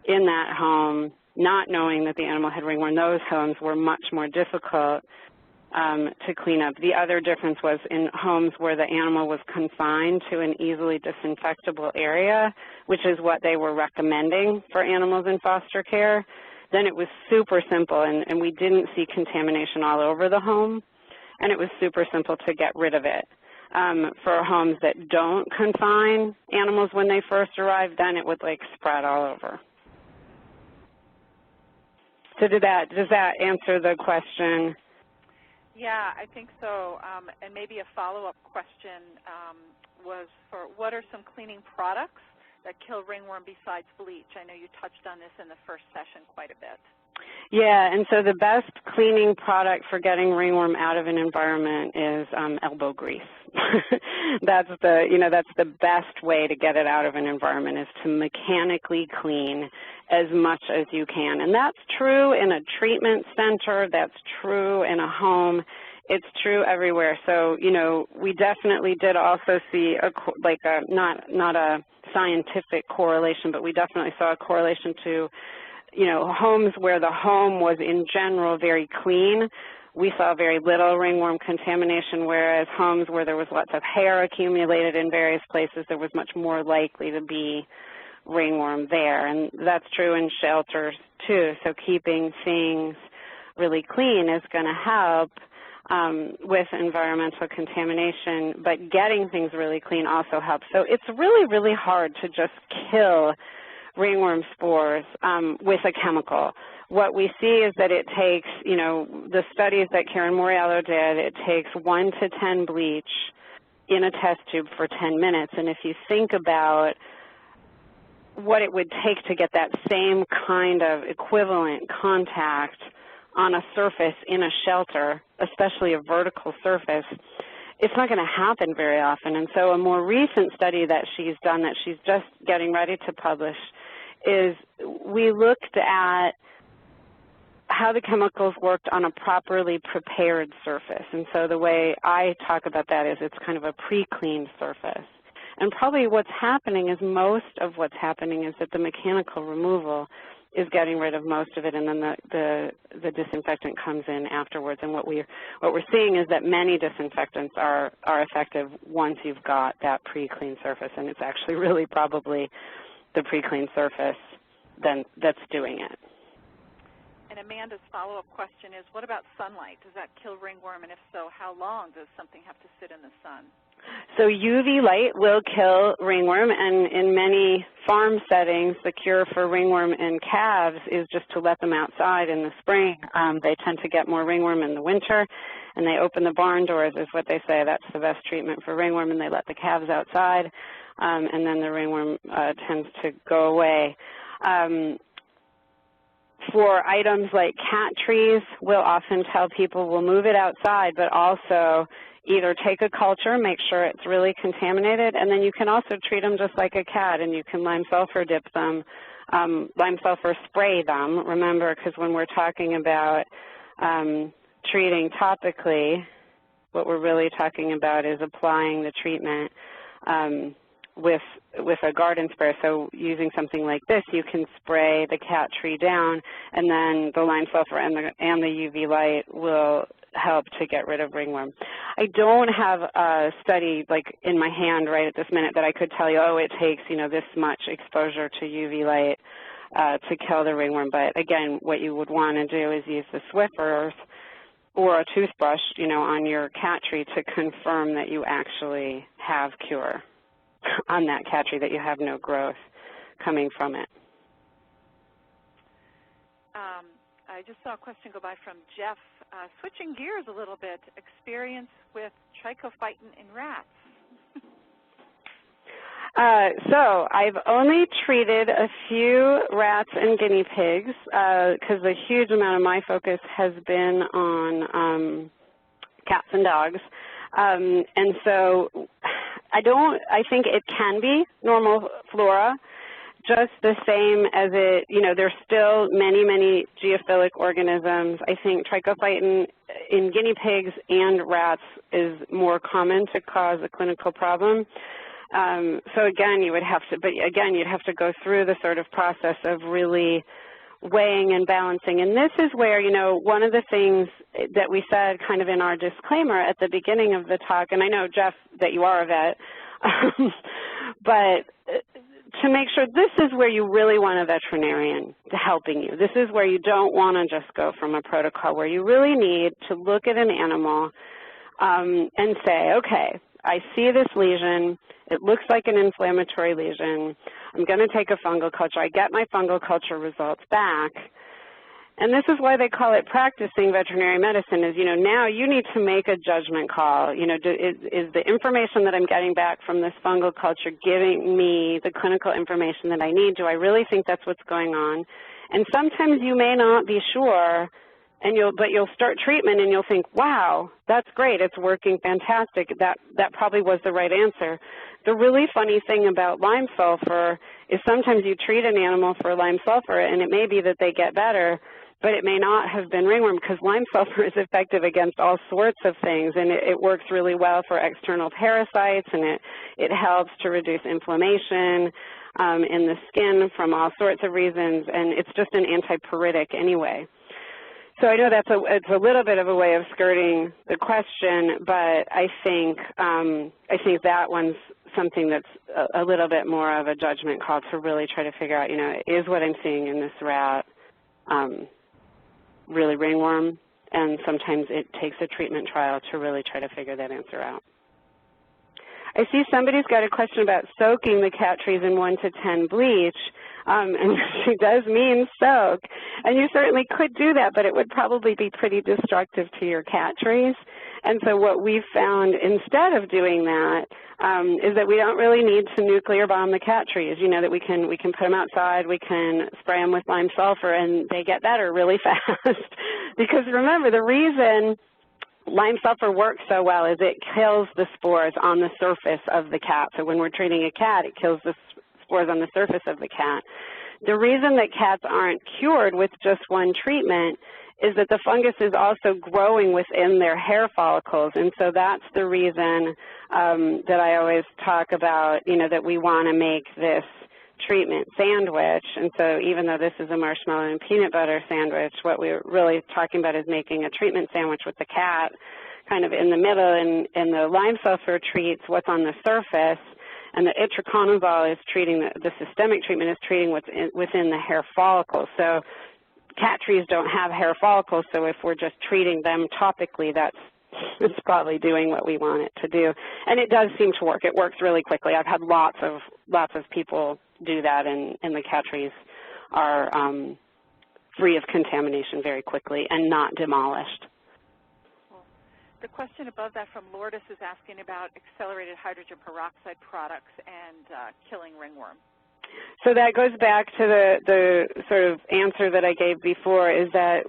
in that home, not knowing that the animal had ringworm, those homes were much more difficult to clean up. The other difference was in homes where the animal was confined to an easily disinfectable area, which is what they were recommending for animals in foster care, then it was super simple, and we didn't see contamination all over the home, and it was super simple to get rid of it. For homes that don't confine animals when they first arrive, then it would spread all over. So does that answer the question? Yeah, I think so. And maybe a follow-up question was for what are some cleaning products that kill ringworm besides bleach? I know you touched on this in the first session quite a bit. Yeah, and so the best cleaning product for getting ringworm out of an environment is elbow grease. That's the best way to get it out of an environment, is to mechanically clean as much as you can. And that's true in a treatment center, that's true in a home, it's true everywhere. So, we definitely did also see not a scientific correlation, but we definitely saw a correlation to homes where the home was in general very clean, we saw very little ringworm contamination, whereas homes where there was lots of hair accumulated in various places, there was much more likely to be ringworm there. And that's true in shelters too. So keeping things really clean is going to help with environmental contamination, but getting things really clean also helps. So it's really, really hard to just kill ringworm spores with a chemical. What we see is that it takes, the studies that Karen Moriello did, it takes 1 to 10 bleach in a test tube for 10 minutes. And if you think about what it would take to get that same kind of equivalent contact on a surface in a shelter, especially a vertical surface, it's not going to happen very often. And so a more recent study that she's done, that she's just getting ready to publish, is we looked at how the chemicals worked on a properly prepared surface. And so the way I talk about that is it's kind of a pre-cleaned surface. And probably what's happening is most of what's happening is that the mechanical removal is getting rid of most of it, and then the disinfectant comes in afterwards. And what we're seeing is that many disinfectants are effective once you've got that pre-cleaned surface, and it's actually really probably the pre-cleaned surface that's doing it. And Amanda's follow-up question is, what about sunlight? Does that kill ringworm, and if so, how long does something have to sit in the sun? So UV light will kill ringworm, and in many farm settings, the cure for ringworm in calves is just to let them outside in the spring. They tend to get more ringworm in the winter, and they open the barn doors, is what they say. That's the best treatment for ringworm, and they let the calves outside, and then the ringworm tends to go away. for items like cat trees, we'll often tell people we'll move it outside, but also either take a culture, make sure it's really contaminated, and then you can also treat them just like a cat, and you can lime sulfur dip them, lime sulfur spray them. Remember, because when we're talking about treating topically, what we're really talking about is applying the treatment with a garden sprayer. So using something like this, you can spray the cat tree down, and then the lime sulfur and the UV light will help to get rid of ringworm. I don't have a study like in my hand right at this minute that I could tell you, oh, it takes, you know, this much exposure to UV light to kill the ringworm. But again, what you would want to do is use the Swiffers or a toothbrush, you know, on your cat tree to confirm that you actually have cure on that cat tree, that you have no growth coming from it. I just saw a question go by from Jeff. Switching gears a little bit, experience with trichophyton in rats. So I've only treated a few rats and guinea pigs because a huge amount of my focus has been on cats and dogs. And so I think it can be normal flora, just the same as it, you know, there's still many, many geophilic organisms. I think trichophyton in guinea pigs and rats is more common to cause a clinical problem. So again, you would have to, but again, you'd have to go through the sort of process of really weighing and balancing. And this is where, you know, one of the things that we said kind of in our disclaimer at the beginning of the talk, and I know, Jeff, that you are a vet, but to make sure this is where you really want a veterinarian helping you. This is where you don't want to just go from a protocol, where you really need to look at an animal and say, okay, I see this lesion. It looks like an inflammatory lesion. I'm going to take a fungal culture. I get my fungal culture results back. And this is why they call it practicing veterinary medicine is, you know, now you need to make a judgment call. You know, is the information that I'm getting back from this fungal culture giving me the clinical information that I need? Do I really think that's what's going on? And sometimes you may not be sure, but you'll start treatment and you'll think, wow, that's great, it's working fantastic. That probably was the right answer. The really funny thing about lime sulfur is sometimes you treat an animal for lime sulfur and it may be that they get better, but it may not have been ringworm, because lime sulfur is effective against all sorts of things, and it works really well for external parasites, and it helps to reduce inflammation in the skin from all sorts of reasons, and it's just an antipyretic anyway. So I know it's a little bit of a way of skirting the question, but I think that one's something that's a little bit more of a judgment call to really try to figure out, you know, is what I'm seeing in this rat really ringworm? And sometimes it takes a treatment trial to really try to figure that answer out. I see somebody's got a question about soaking the cat trees in 1 to 10 bleach, and she does mean soak. And you certainly could do that, but it would probably be pretty destructive to your cat trees. And so what we've found instead of doing that is that we don't really need to nuclear bomb the cat trees. You know, that we can put them outside, we can spray them with lime sulfur, and they get better really fast. Because remember, the reason lime sulfur works so well is it kills the spores on the surface of the cat. So when we're treating a cat, it kills the spores on the surface of the cat. The reason that cats aren't cured with just one treatment is that the fungus is also growing within their hair follicles, and so that's the reason that I always talk about, you know, that we want to make this treatment sandwich. And so even though this is a marshmallow and peanut butter sandwich, what we're really talking about is making a treatment sandwich with the cat kind of in the middle, and the lime sulfur treats what's on the surface, and the itraconazole is treating, the systemic treatment is treating what's within the hair follicles. So cat trees don't have hair follicles, so if we're just treating them topically, it's probably doing what we want it to do. And it does seem to work. It works really quickly. I've had lots of people do that, and the cat trees are free of contamination very quickly and not demolished. Well, the question above that from Lourdes is asking about accelerated hydrogen peroxide products and killing ringworm. So that goes back to the sort of answer that I gave before, is that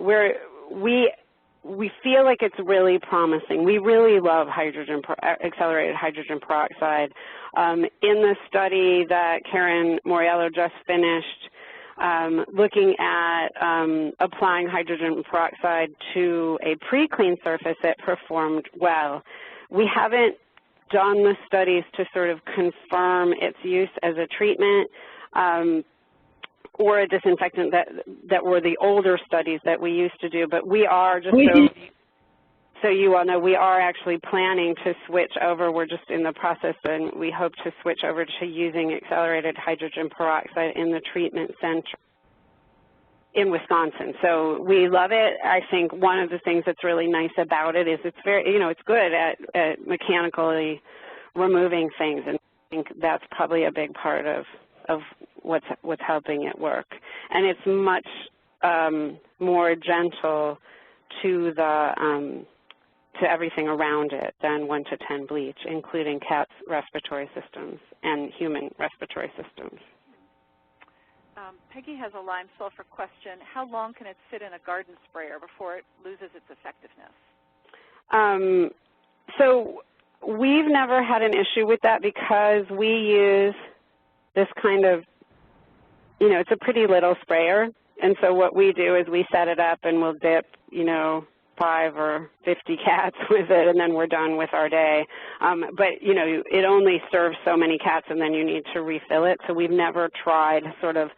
we feel like it's really promising. We really love accelerated hydrogen peroxide. In the study that Karen Moriello just finished, looking at applying hydrogen peroxide to a pre-clean surface, it performed well. We haven't done the studies to sort of confirm its use as a treatment or a disinfectant that were the older studies that we used to do, but we are, just so you all know, we are actually planning to switch over. We're just in the process, and we hope to switch over to using accelerated hydrogen peroxide in the treatment center in Wisconsin. So we love it. I think one of the things that's really nice about it is it's very, it's good at mechanically removing things, and I think that's probably a big part of what's helping it work. And it's much more gentle to the to everything around it than 1-to-10 bleach, including cats' respiratory systems and human respiratory systems. Peggy has a lime sulfur question. How long can it sit in a garden sprayer before it loses its effectiveness? So we've never had an issue with that because we use this kind of, it's a pretty little sprayer. And so what we do is we set it up and we'll dip, 5 or 50 cats with it, and then we're done with our day. But, it only serves so many cats, and then you need to refill it. So we've never tried sort of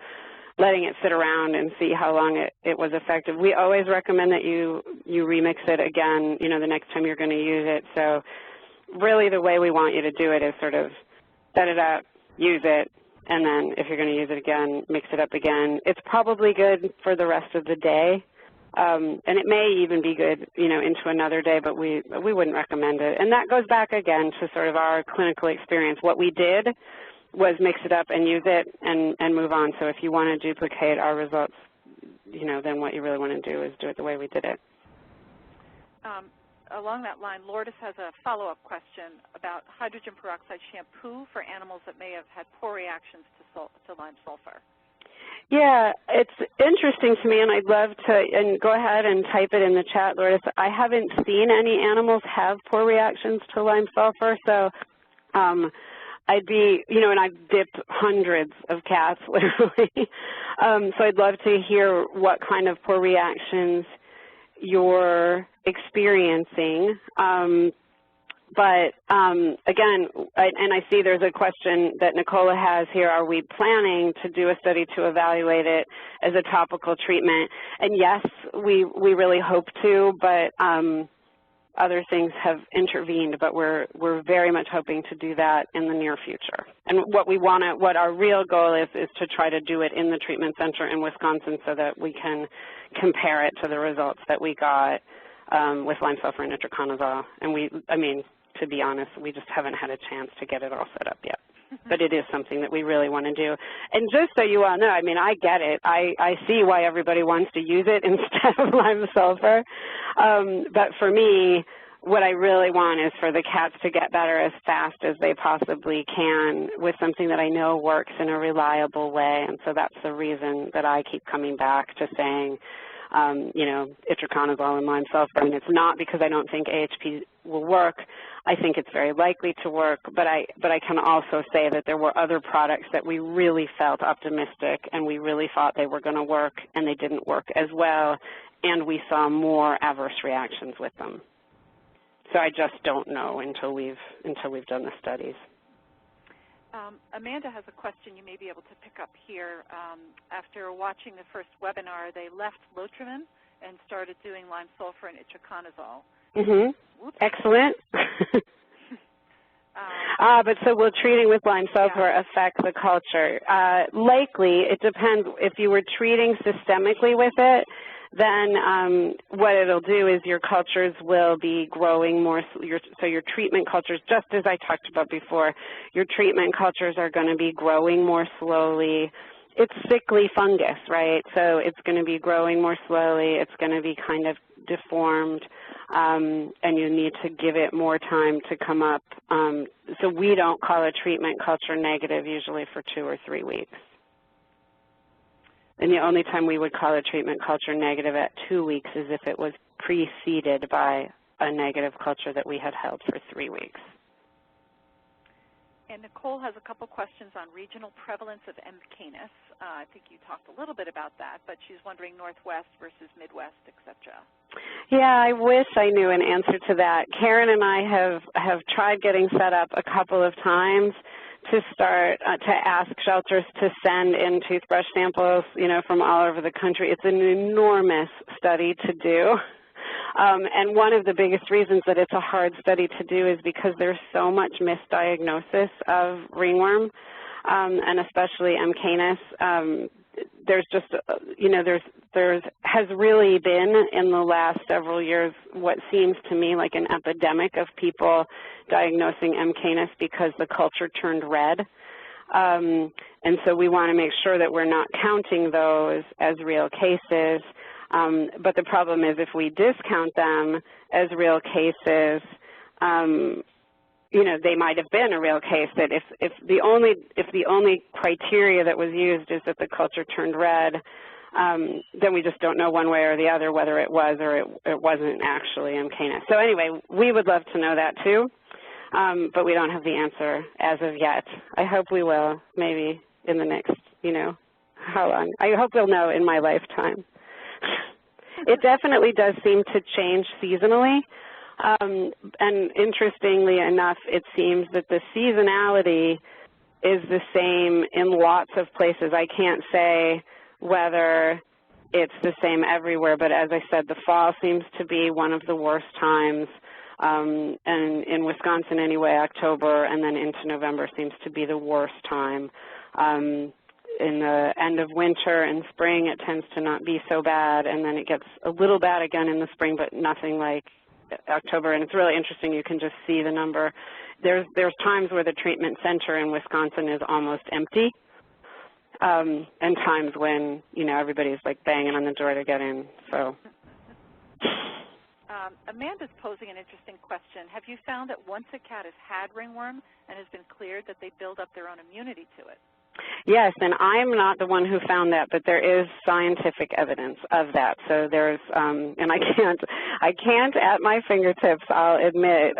letting it sit around and see how long it was effective. We always recommend that you remix it again, the next time you're going to use it. So really the way we want you to do it is sort of set it up, use it, and then if you're going to use it again, mix it up again. It's probably good for the rest of the day. And it may even be good, into another day, but we wouldn't recommend it. And that goes back again to sort of our clinical experience. What we did was mix it up and use it and move on. So if you want to duplicate our results, then what you really want to do is do it the way we did it. Along that line, Lourdes has a follow-up question about hydrogen peroxide shampoo for animals that may have had poor reactions to lime sulfur. Yeah, it's interesting to me, and I'd love to, and go ahead and type it in the chat, Lourdes. I haven't seen any animals have poor reactions to lime sulfur, so I'd be, and I've dipped hundreds of cats, literally. So I'd love to hear what kind of poor reactions you're experiencing. But again, and I see there's a question that Nicola has here, are we planning to do a study to evaluate it as a topical treatment? And yes, we really hope to, but other things have intervened, but we're very much hoping to do that in the near future. And what our real goal is to try to do it in the treatment center in Wisconsin so that we can compare it to the results that we got with lime sulfur and itraconazole. And to be honest, we just haven't had a chance to get it all set up yet. But it is something that we really want to do. And just so you all know, I get it. I see why everybody wants to use it instead of lime sulfur. But for me, what I really want is for the cats to get better as fast as they possibly can with something that I know works in a reliable way. And so that's the reason that I keep coming back to saying, itraconazole and lime sulfur. And it's not because I don't think AHP will work. I think it's very likely to work, but I can also say that there were other products that we really felt optimistic and we really thought they were going to work, and they didn't work as well, and we saw more adverse reactions with them. So I just don't know until we've done the studies. Amanda has a question you may be able to pick up here. After watching the first webinar, they left Lotrimin and started doing lime sulfur and itraconazole. Excellent. But so will treating with lime sulfur affect the culture? Likely. It depends. If you were treating systemically with it, then what it'll do is your cultures will be growing more, so your treatment cultures, just as I talked about before, your treatment cultures are going to be growing more slowly. It's sickly fungus, right? So it's going to be growing more slowly. It's going to be kind of deformed, and you need to give it more time to come up. So we don't call a treatment culture negative usually for 2 or 3 weeks. And the only time we would call a treatment culture negative at 2 weeks is if it was preceded by a negative culture that we had held for 3 weeks. And Nicole has a couple questions on regional prevalence of M. canis. I think you talked a little bit about that, but she's wondering Northwest versus Midwest, et cetera. Yeah, I wish I knew an answer to that. Karen and I have tried getting set up a couple of times to start to ask shelters to send in toothbrush samples, from all over the country. It's an enormous study to do. And one of the biggest reasons that it's a hard study to do is because there's so much misdiagnosis of ringworm, and especially M. canis. There's just, there has really been in the last several years what seems to me like an epidemic of people diagnosing M. canis because the culture turned red. And so we want to make sure that we're not counting those as real cases. But the problem is if we discount them as real cases, they might have been a real case. That if the only criteria that was used is that the culture turned red, then we just don't know one way or the other whether it was or it wasn't actually M. canis. So anyway, we would love to know that too, but we don't have the answer as of yet. I hope we will, maybe in the next, how long? I hope we'll know in my lifetime. It definitely does seem to change seasonally. And interestingly enough, it seems that the seasonality is the same in lots of places. I can't say whether it's the same everywhere, but as I said, the fall seems to be one of the worst times. And in Wisconsin anyway, October and then into November seems to be the worst time. In the end of winter and spring, it tends to not be so bad, and then it gets a little bad again in the spring, but nothing like October. And it's really interesting. You can just see the number. There's times where the treatment center in Wisconsin is almost empty, and times when everybody's like banging on the door to get in. So. Amanda's posing an interesting question. Have you found that once a cat has had ringworm and has been cleared, that they build up their own immunity to it? Yes, and I'm not the one who found that, but there is scientific evidence of that. So there's, and I can't at my fingertips, I'll admit,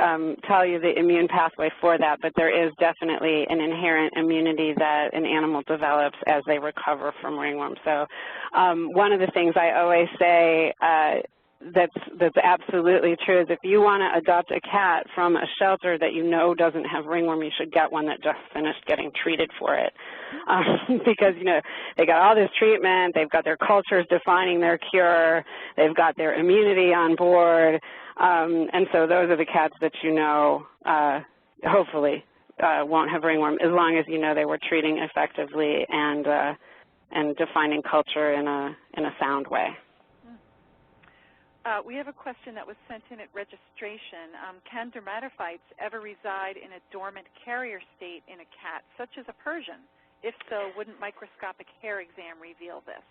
tell you the immune pathway for that, but there is definitely an inherent immunity that an animal develops as they recover from ringworm. So one of the things I always say that's absolutely true is if you want to adopt a cat from a shelter that doesn't have ringworm, you should get one that just finished getting treated for it. Because, they got all this treatment, they've got their cultures defining their cure, they've got their immunity on board, and so those are the cats that hopefully won't have ringworm as long as they were treating effectively and defining culture in a sound way. We have a question that was sent in at registration. Can dermatophytes ever reside in a dormant carrier state in a cat, such as a Persian? If so, wouldn't microscopic hair exam reveal this?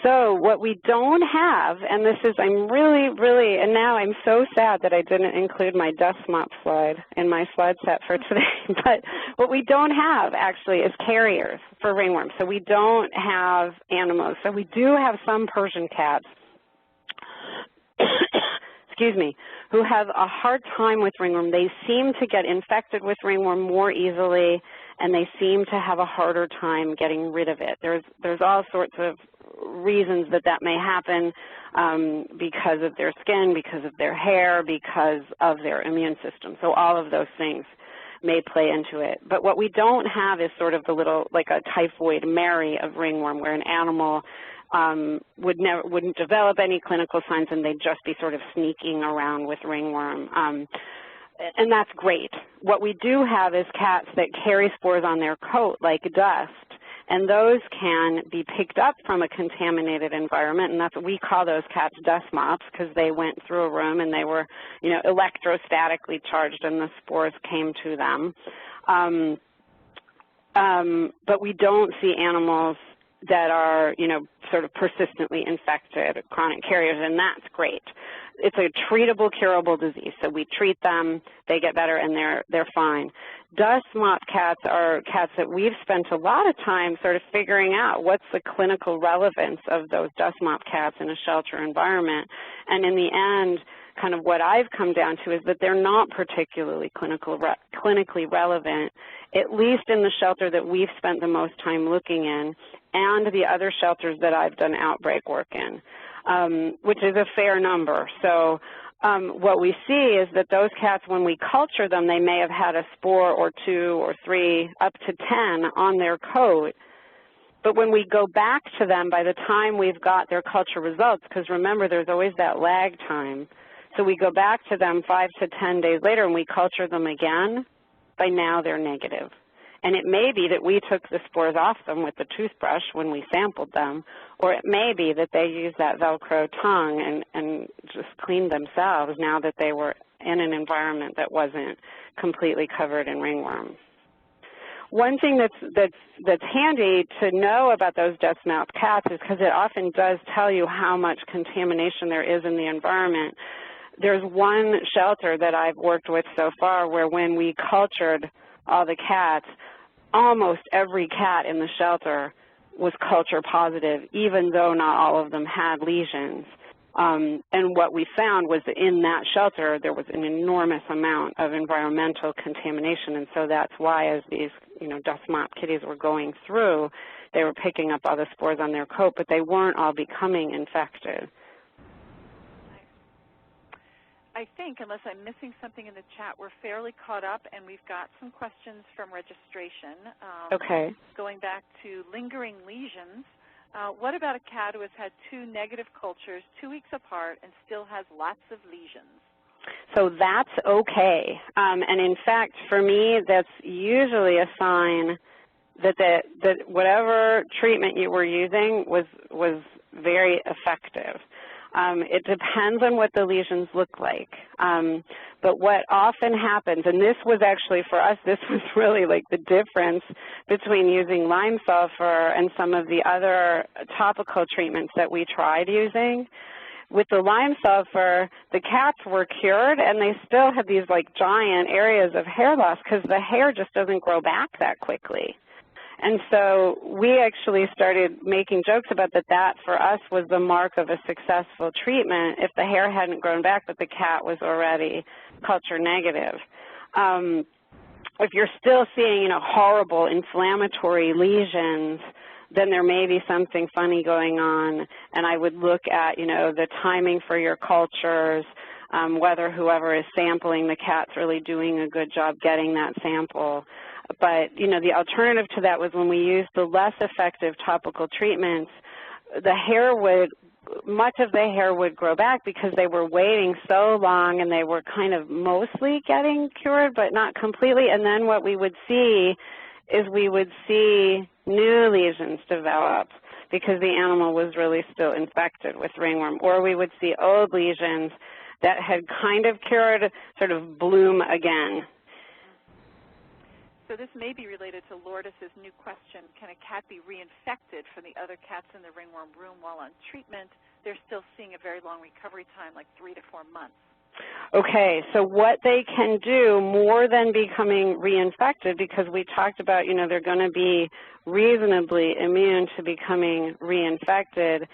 So what we don't have, and and now I'm so sad that I didn't include my dust mop slide in my slide set for today, but what we don't have actually is carriers for ringworm. So we don't have animals. So we do have some Persian cats excuse me, who have a hard time with ringworm. They seem to get infected with ringworm more easily, and they seem to have a harder time getting rid of it. There's all sorts of reasons that may happen because of their skin, because of their hair, because of their immune system. So all of those things may play into it. But what we don't have is sort of the little, like a typhoid Mary of ringworm, where an animal wouldn't develop any clinical signs and they'd just be sort of sneaking around with ringworm. And that's great. What we do have is cats that carry spores on their coat like dust, and those can be picked up from a contaminated environment, and that's what we call those cats dust mops, because they went through a room and they were, electrostatically charged and the spores came to them. But we don't see animals that are, sort of persistently infected, chronic carriers, and that's great. it's a treatable, curable disease. So we treat them, they get better, and they're fine. Dust mop cats are cats that we've spent a lot of time sort of figuring out what's the clinical relevance of those dust mop cats in a shelter environment. And in the end, kind of what I've come down to is that they're not particularly clinically relevant, at least in the shelter that we've spent the most time looking in, and the other shelters that I've done outbreak work in, which is a fair number. So what we see is that those cats, when we culture them, they may have had a spore or 2 or 3, up to 10 on their coat. But when we go back to them, by the time we've got their culture results, because remember, there's always that lag time, so we go back to them 5 to 10 days later and we culture them again, by now they're negative. And it may be that we took the spores off them with the toothbrush when we sampled them, or it may be that they used that Velcro tongue and just cleaned themselves now that they were in an environment that wasn't completely covered in ringworm. One thing that's handy to know about those dust mop cats is because it often does tell you how much contamination there is in the environment. There's one shelter that I've worked with so far where when we cultured all the cats, almost every cat in the shelter was culture positive, even though not all of them had lesions. And what we found was that in that shelter, there was an enormous amount of environmental contamination, and so that's why as these, dust mop kitties were going through, they were picking up all the spores on their coat, but they weren't all becoming infected. I think, unless I'm missing something in the chat, we're fairly caught up, and we've got some questions from registration. Okay. Going back to lingering lesions, what about a cat who has had 2 negative cultures 2 weeks apart and still has lots of lesions? So that's okay. And in fact, for me, that's usually a sign that whatever treatment you were using was very effective. It depends on what the lesions look like. But what often happens, and this was actually for us, this was really like the difference between using lime sulfur and some of the other topical treatments that we tried using. With the lime sulfur, the cats were cured and they still had these like giant areas of hair loss because the hair just doesn't grow back that quickly. And so we actually started making jokes about that for us was the mark of a successful treatment if the hair hadn't grown back but the cat was already culture negative. If you're still seeing, horrible inflammatory lesions, then there may be something funny going on, and I would look at, the timing for your cultures, whether whoever is sampling the cat's really doing a good job getting that sample. But, the alternative to that was when we used the less effective topical treatments, much of the hair would grow back because they were waiting so long and they were kind of mostly getting cured, but not completely. And then what we would see is we would see new lesions develop because the animal was really still infected with ringworm, or we would see old lesions that had kind of cured sort of bloom again. So this may be related to Lourdes' new question, can a cat be reinfected from the other cats in the ringworm room while on treatment? They're still seeing a very long recovery time, like 3 to 4 months. Okay, so what they can do more than becoming reinfected, because we talked about, they're going to be reasonably immune to becoming reinfected,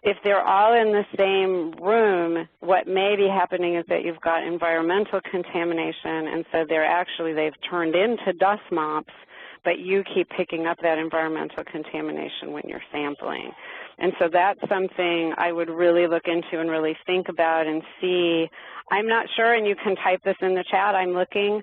if they're all in the same room, what may be happening is that you've got environmental contamination, and so they've turned into dust mops, but you keep picking up that environmental contamination when you're sampling. And so that's something I would really look into and really think about and see. I'm not sure, and you can type this in the chat, I'm looking,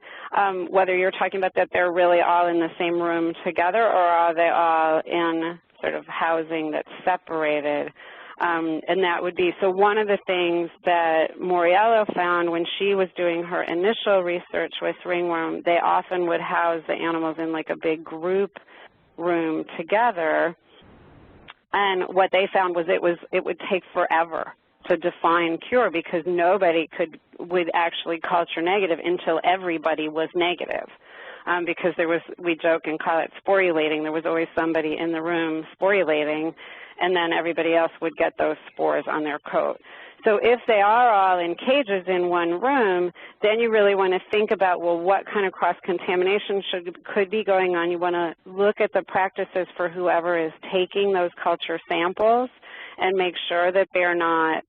whether you're talking about that they're really all in the same room together, or are they all in sort of housing that's separated. And that would be, so one of the things that Moriello found when she was doing her initial research with ringworm, they often would house the animals in like a big group room together. And what they found was it would take forever to define cure because nobody would actually culture negative until everybody was negative. Because we joke and call it sporulating. There was always somebody in the room sporulating. and then everybody else would get those spores on their coat. So if they are all in cages in one room, then you really want to think about, well, what kind of cross-contamination could be going on. You want to look at the practices for whoever is taking those culture samples and make sure that they're not,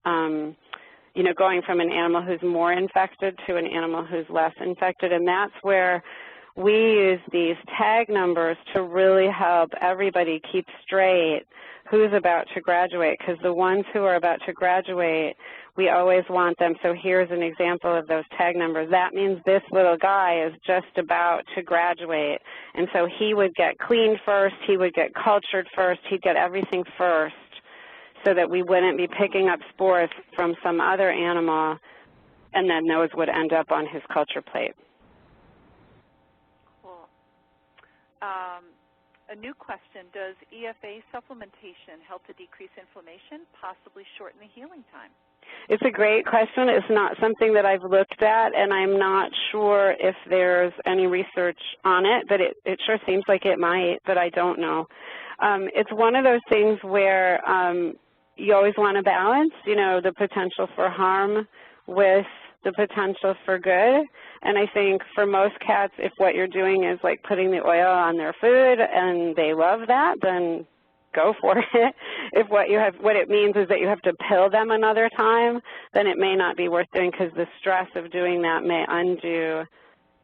you know, going from an animal who's more infected to an animal who's less infected. And that's where we use these tag numbers to really help everybody keep straight who's about to graduate, because the ones who are about to graduate, we always want them. So here's an example of those tag numbers. That means this little guy is just about to graduate, and so he would get cleaned first, he would get cultured first, he'd get everything first, so that we wouldn't be picking up spores from some other animal, and then those would end up on his culture plate. Cool. A new question, does EFA supplementation help to decrease inflammation, possibly shorten the healing time? It's a great question. It's not something that I've looked at, and I'm not sure if there's any research on it, but it sure seems like it might, but I don't know. It's one of those things where you always want to balance, you know, the potential for harm with the potential for good. And I think for most cats, if what you're doing is like putting the oil on their food and they love that, then go for it. If what it means is that you have to pill them another time, then it may not be worth doing, because the stress of doing that may undo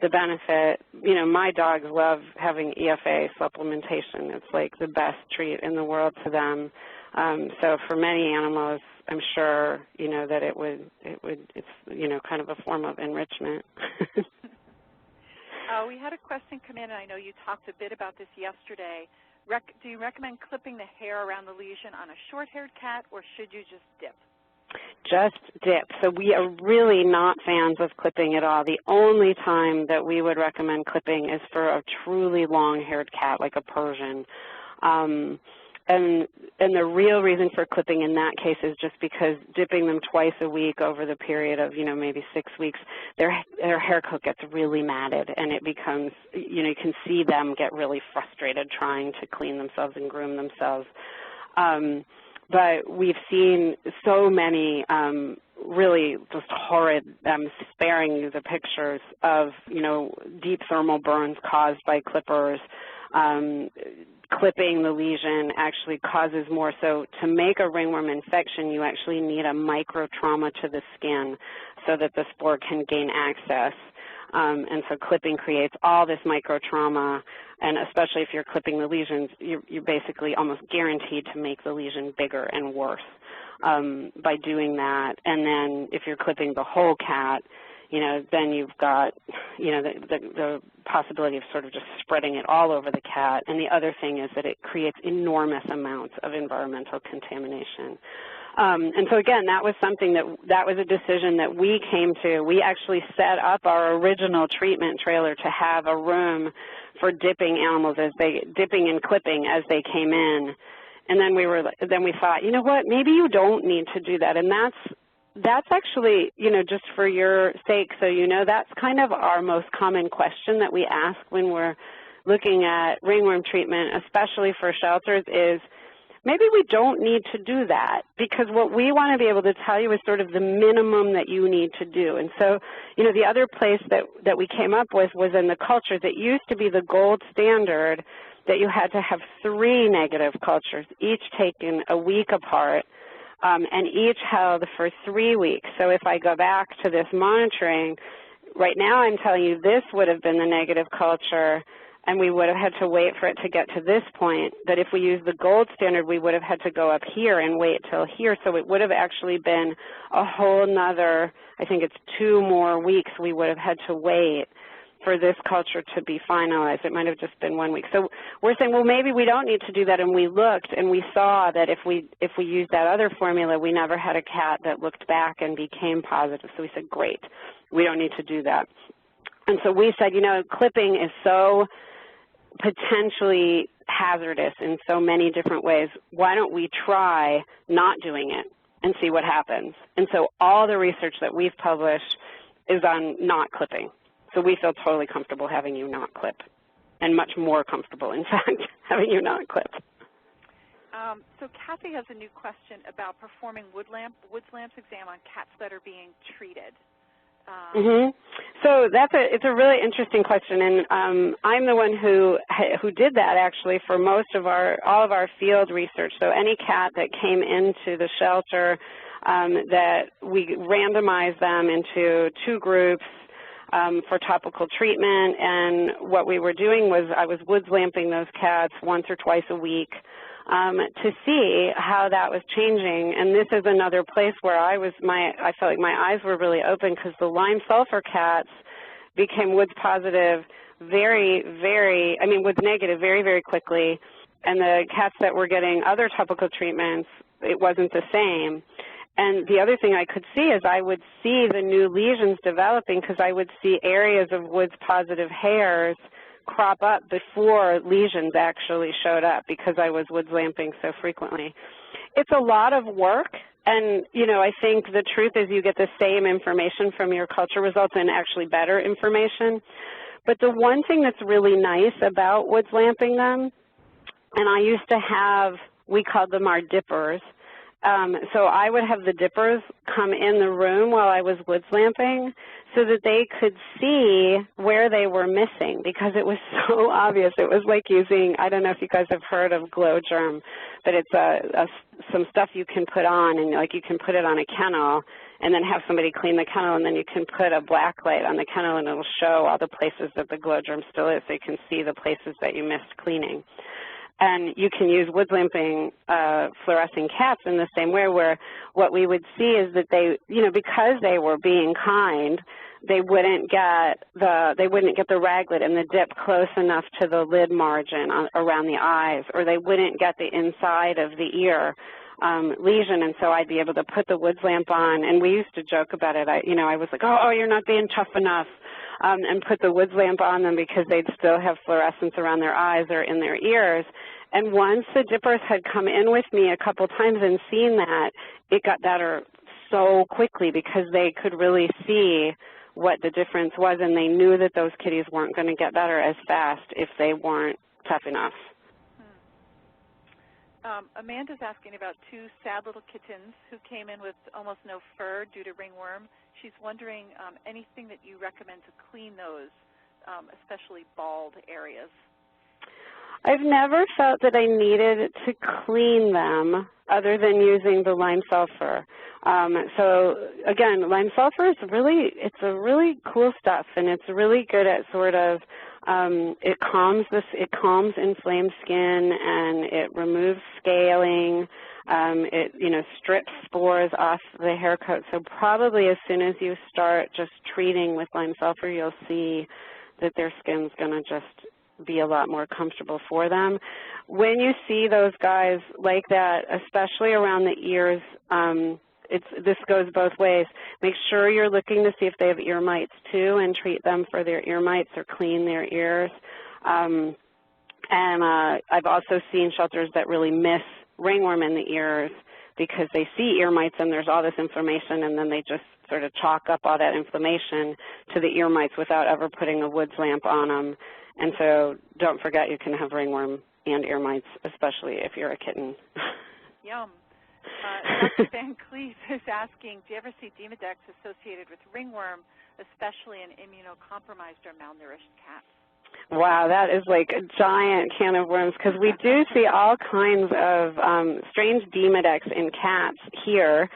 the benefit. You know, my dogs love having EFA supplementation. It's like the best treat in the world to them. So for many animals, I'm sure, you know, that it's, you know, kind of a form of enrichment. We had a question come in, and I know you talked a bit about this yesterday. Do you recommend clipping the hair around the lesion on a short-haired cat, or should you just dip? Just dip. So we are really not fans of clipping at all. The only time that we would recommend clipping is for a truly long-haired cat, like a Persian. And the real reason for clipping in that case is just because dipping them twice a week over the period of, you know, maybe 6 weeks, their hair coat gets really matted, and it becomes, you know, you can see them get really frustrated trying to clean themselves and groom themselves. But we've seen so many really just horrid, sparing you the pictures of, you know, deep thermal burns caused by clippers. Clipping the lesion actually causes more. So to make a ringworm infection, you actually need a microtrauma to the skin so that the spore can gain access. And so clipping creates all this microtrauma, and especially if you're clipping the lesions, you're basically almost guaranteed to make the lesion bigger and worse by doing that. And then if you're clipping the whole cat, you know, then you've got, you know, the possibility of sort of just spreading it all over the cat. And the other thing is that it creates enormous amounts of environmental contamination. And so, again, that was something that was a decision that we came to. We actually set up our original treatment trailer to have a room for dipping animals dipping and clipping as they came in. And then we thought, you know what, maybe you don't need to do that. And that's actually, you know, just for your sake, so you know, that's kind of our most common question that we ask when we're looking at ringworm treatment, especially for shelters, is maybe we don't need to do that, because what we want to be able to tell you is sort of the minimum that you need to do. And so, you know, the other place that we came up with was in the cultures. It used to be the gold standard that you had to have 3 negative cultures, each taken a week apart, and each held for 3 weeks. So if I go back to this monitoring, right now I'm telling you this would have been the negative culture, and we would have had to wait for it to get to this point. But if we use the gold standard, we would have had to go up here and wait till here. So it would have actually been a whole nother, I think it's 2 more weeks we would have had to wait for this culture to be finalized. It might have just been 1 week. So we're saying, well, maybe we don't need to do that. And we looked, and we saw that if we used that other formula, we never had a cat that looked back and became positive. So we said, great, we don't need to do that. And so we said, you know, clipping is so potentially hazardous in so many different ways. Why don't we try not doing it and see what happens? And so all the research that we've published is on not clipping. So we feel totally comfortable having you not clip, and much more comfortable, in fact, having you not clip. So Kathy has a new question about performing Woods lamps exam on cats that are being treated. So it's a really interesting question, and I'm the one who did that actually for all of our field research. So any cat that came into the shelter, that we randomized them into 2 groups for topical treatment, and what we were doing was I was woods lamping those cats once or twice a week to see how that was changing. And this is another place where I felt like my eyes were really open, because the lime sulfur cats became woods positive woods negative very, very quickly, and the cats that were getting other topical treatments, it wasn't the same. And the other thing I could see is I would see the new lesions developing, because I would see areas of woods positive hairs crop up before lesions actually showed up, because I was woods lamping so frequently. It's a lot of work, and I think the truth is you get the same information from your culture results, and actually better information. But the one thing that's really nice about woods lamping them, and I used to have, we called them our dippers. So I would have the dippers come in the room while I was woods lamping so that they could see where they were missing, because it was so obvious. It was like using, I don't know if you guys have heard of glow germ, but it's some stuff you can put on, and you can put it on a kennel and then have somebody clean the kennel, and then you can put a black light on the kennel and it'll show all the places that the glow germ still is, so you can see the places that you missed cleaning. And you can use woods lamping fluorescing cats in the same way, where what we would see is that they, because they were being kind, they wouldn't get the raglet and the dip close enough to the lid margin around the eyes, or they wouldn't get the inside of the ear lesion. And so I'd be able to put the woods lamp on, and we used to joke about it. I was like, oh, you're not being tough enough. And put the woods lamp on them, because they'd still have fluorescence around their eyes or in their ears. And once the dippers had come in with me a couple times and seen that, it got better so quickly, because they could really see what the difference was, and they knew that those kitties weren't going to get better as fast if they weren't tough enough. Amanda's asking about 2 sad little kittens who came in with almost no fur due to ringworm. She's wondering anything that you recommend to clean those, especially bald areas. I've never felt that I needed to clean them other than using the lime sulfur. So again, lime sulfur is it's a really cool stuff, and it's really good at sort of it calms inflamed skin, and it removes scaling. It strips spores off the hair coat. So probably as soon as you start just treating with lime sulfur, you'll see that their skin's going to just be a lot more comfortable for them. When you see those guys like that, especially around the ears, this goes both ways. Make sure you're looking to see if they have ear mites too, and treat them for their ear mites or clean their ears. And I've also seen shelters that really miss ringworm in the ears, because they see ear mites and there's all this inflammation, and then they just sort of chalk up all that inflammation to the ear mites without ever putting a woods lamp on them. And so don't forget you can have ringworm and ear mites, especially if you're a kitten. Yum. Dr. Van Cleef is asking, do you ever see Demodex associated with ringworm, especially in immunocompromised or malnourished cats? Wow, that is like a giant can of worms, because we do see all kinds of strange Demodex in cats here.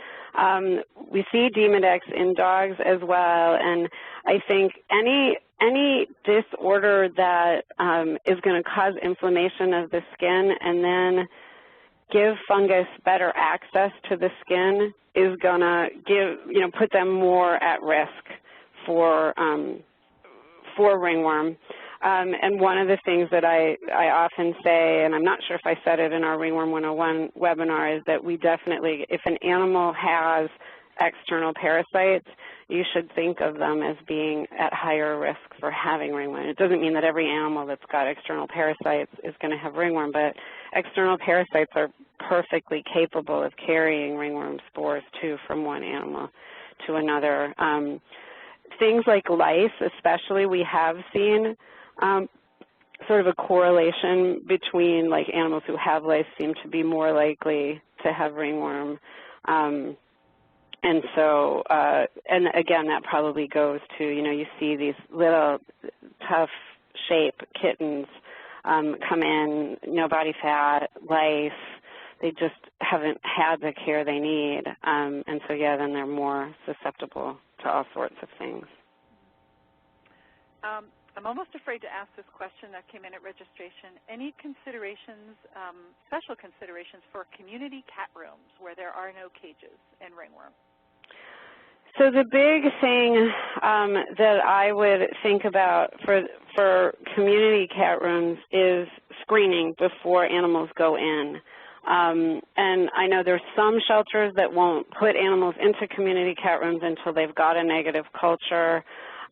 We see Demodex in dogs as well, and I think any disorder that is going to cause inflammation of the skin and then give fungus better access to the skin is going to put them more at risk for ringworm. And one of the things that I often say, and I'm not sure if I said it in our Ringworm 101 webinar, is that we definitely, if an animal has external parasites, you should think of them as being at higher risk for having ringworm. It doesn't mean that every animal that's got external parasites is going to have ringworm, but external parasites are perfectly capable of carrying ringworm spores too from one animal to another. Things like lice, especially, we have seen sort of a correlation between like animals who have lice seem to be more likely to have ringworm. And so, and again, that probably goes to, you see these little tough shape kittens come in, no body fat, lice. They just haven't had the care they need. And so, yeah, then they're more susceptible to all sorts of things. I'm almost afraid to ask this question that came in at registration. Any considerations, special considerations for community cat rooms where there are no cages and ringworm? So the big thing that I would think about for community cat rooms is screening before animals go in. And I know there's some shelters that won't put animals into community cat rooms until they've got a negative culture.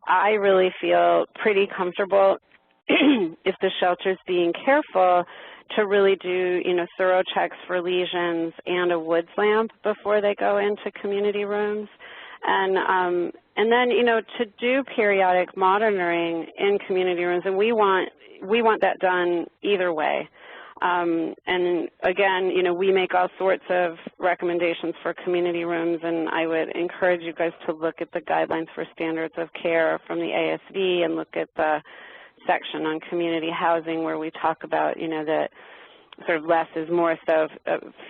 I really feel pretty comfortable if the shelter's being careful to really do, thorough checks for lesions and a Woods lamp before they go into community rooms. And then, to do periodic monitoring in community rooms, and we want that done either way. And again, we make all sorts of recommendations for community rooms, and I would encourage you guys to look at the guidelines for standards of care from the ASV and look at the section on community housing where we talk about, that sort of less is more, so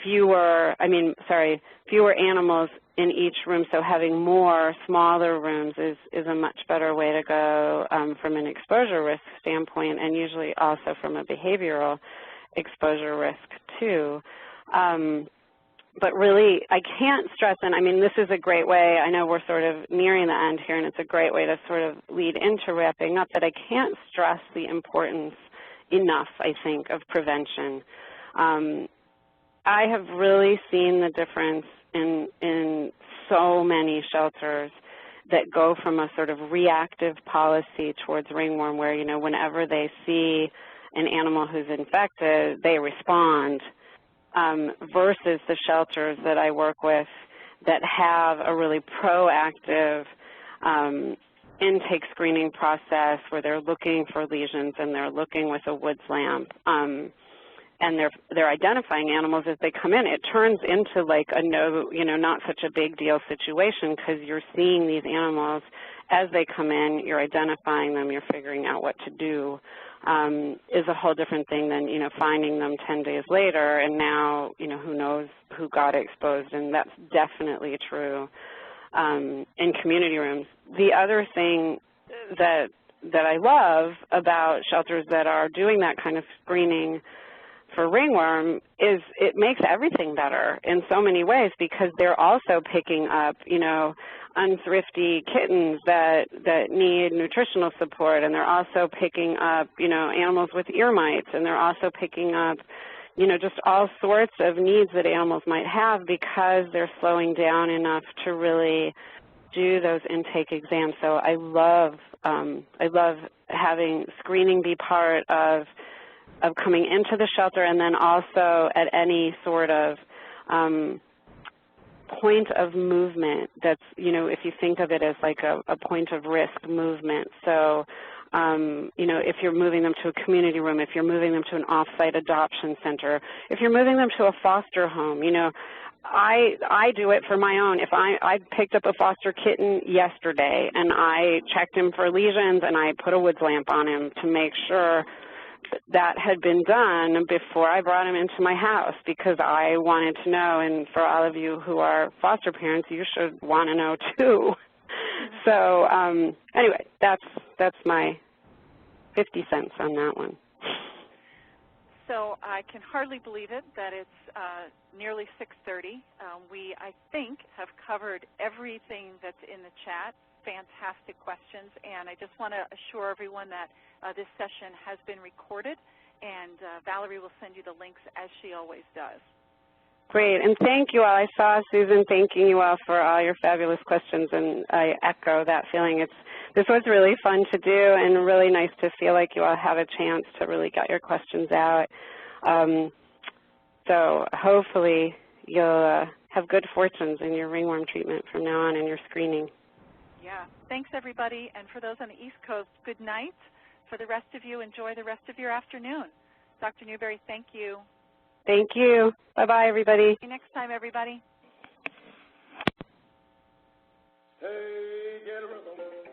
fewer animals in each room, so having more smaller rooms is a much better way to go from an exposure risk standpoint, and usually also from a behavioral exposure risk too. But really, I can't stress, and I mean, this is a great way, I know we're sort of nearing the end here, and it's a great way to sort of lead into wrapping up, that I can't stress the importance enough, I think, of prevention. I have really seen the difference in so many shelters that go from a sort of reactive policy towards ringworm where, whenever they see an animal who's infected, they respond, versus the shelters that I work with that have a really proactive intake screening process where they're looking for lesions and they're looking with a Woods lamp, and they're identifying animals as they come in. It turns into like a not such a big deal situation because you're seeing these animals as they come in, you're identifying them, you're figuring out what to do. Is a whole different thing than, finding them 10 days later and now, who knows who got exposed, and that's definitely true in community rooms. The other thing that I love about shelters that are doing that kind of screening for ringworm is it makes everything better in so many ways because they're also picking up, unthrifty kittens that need nutritional support, and they're also picking up, animals with ear mites, and they're also picking up, just all sorts of needs that animals might have because they're slowing down enough to really do those intake exams. So I love having screening be part of coming into the shelter, and then also at any sort of point of movement that's, if you think of it as like a point of risk movement. So, if you're moving them to a community room, if you're moving them to an off-site adoption center, if you're moving them to a foster home, I do it for my own. If I picked up a foster kitten yesterday and I checked him for lesions and I put a Woods lamp on him to make sure that had been done before I brought him into my house because I wanted to know, and for all of you who are foster parents, you should want to know too. So anyway, that's my 50 cents on that one. So I can hardly believe it that it's nearly 6:30. We, I think, have covered everything that's in the chat. Fantastic questions, and I just want to assure everyone that this session has been recorded, and Valerie will send you the links as she always does. Great, and thank you all. I saw Susan thanking you all for all your fabulous questions, and I echo that feeling. This was really fun to do and really nice to feel like you all have a chance to really get your questions out. So hopefully you'll have good fortunes in your ringworm treatment from now on in your screening. Yeah. Thanks, everybody. And for those on the East Coast, good night. for the rest of you, enjoy the rest of your afternoon. Dr. Newberry, thank you. Thank you. Bye-bye, everybody. See you next time, everybody. Hey, get a rhythm.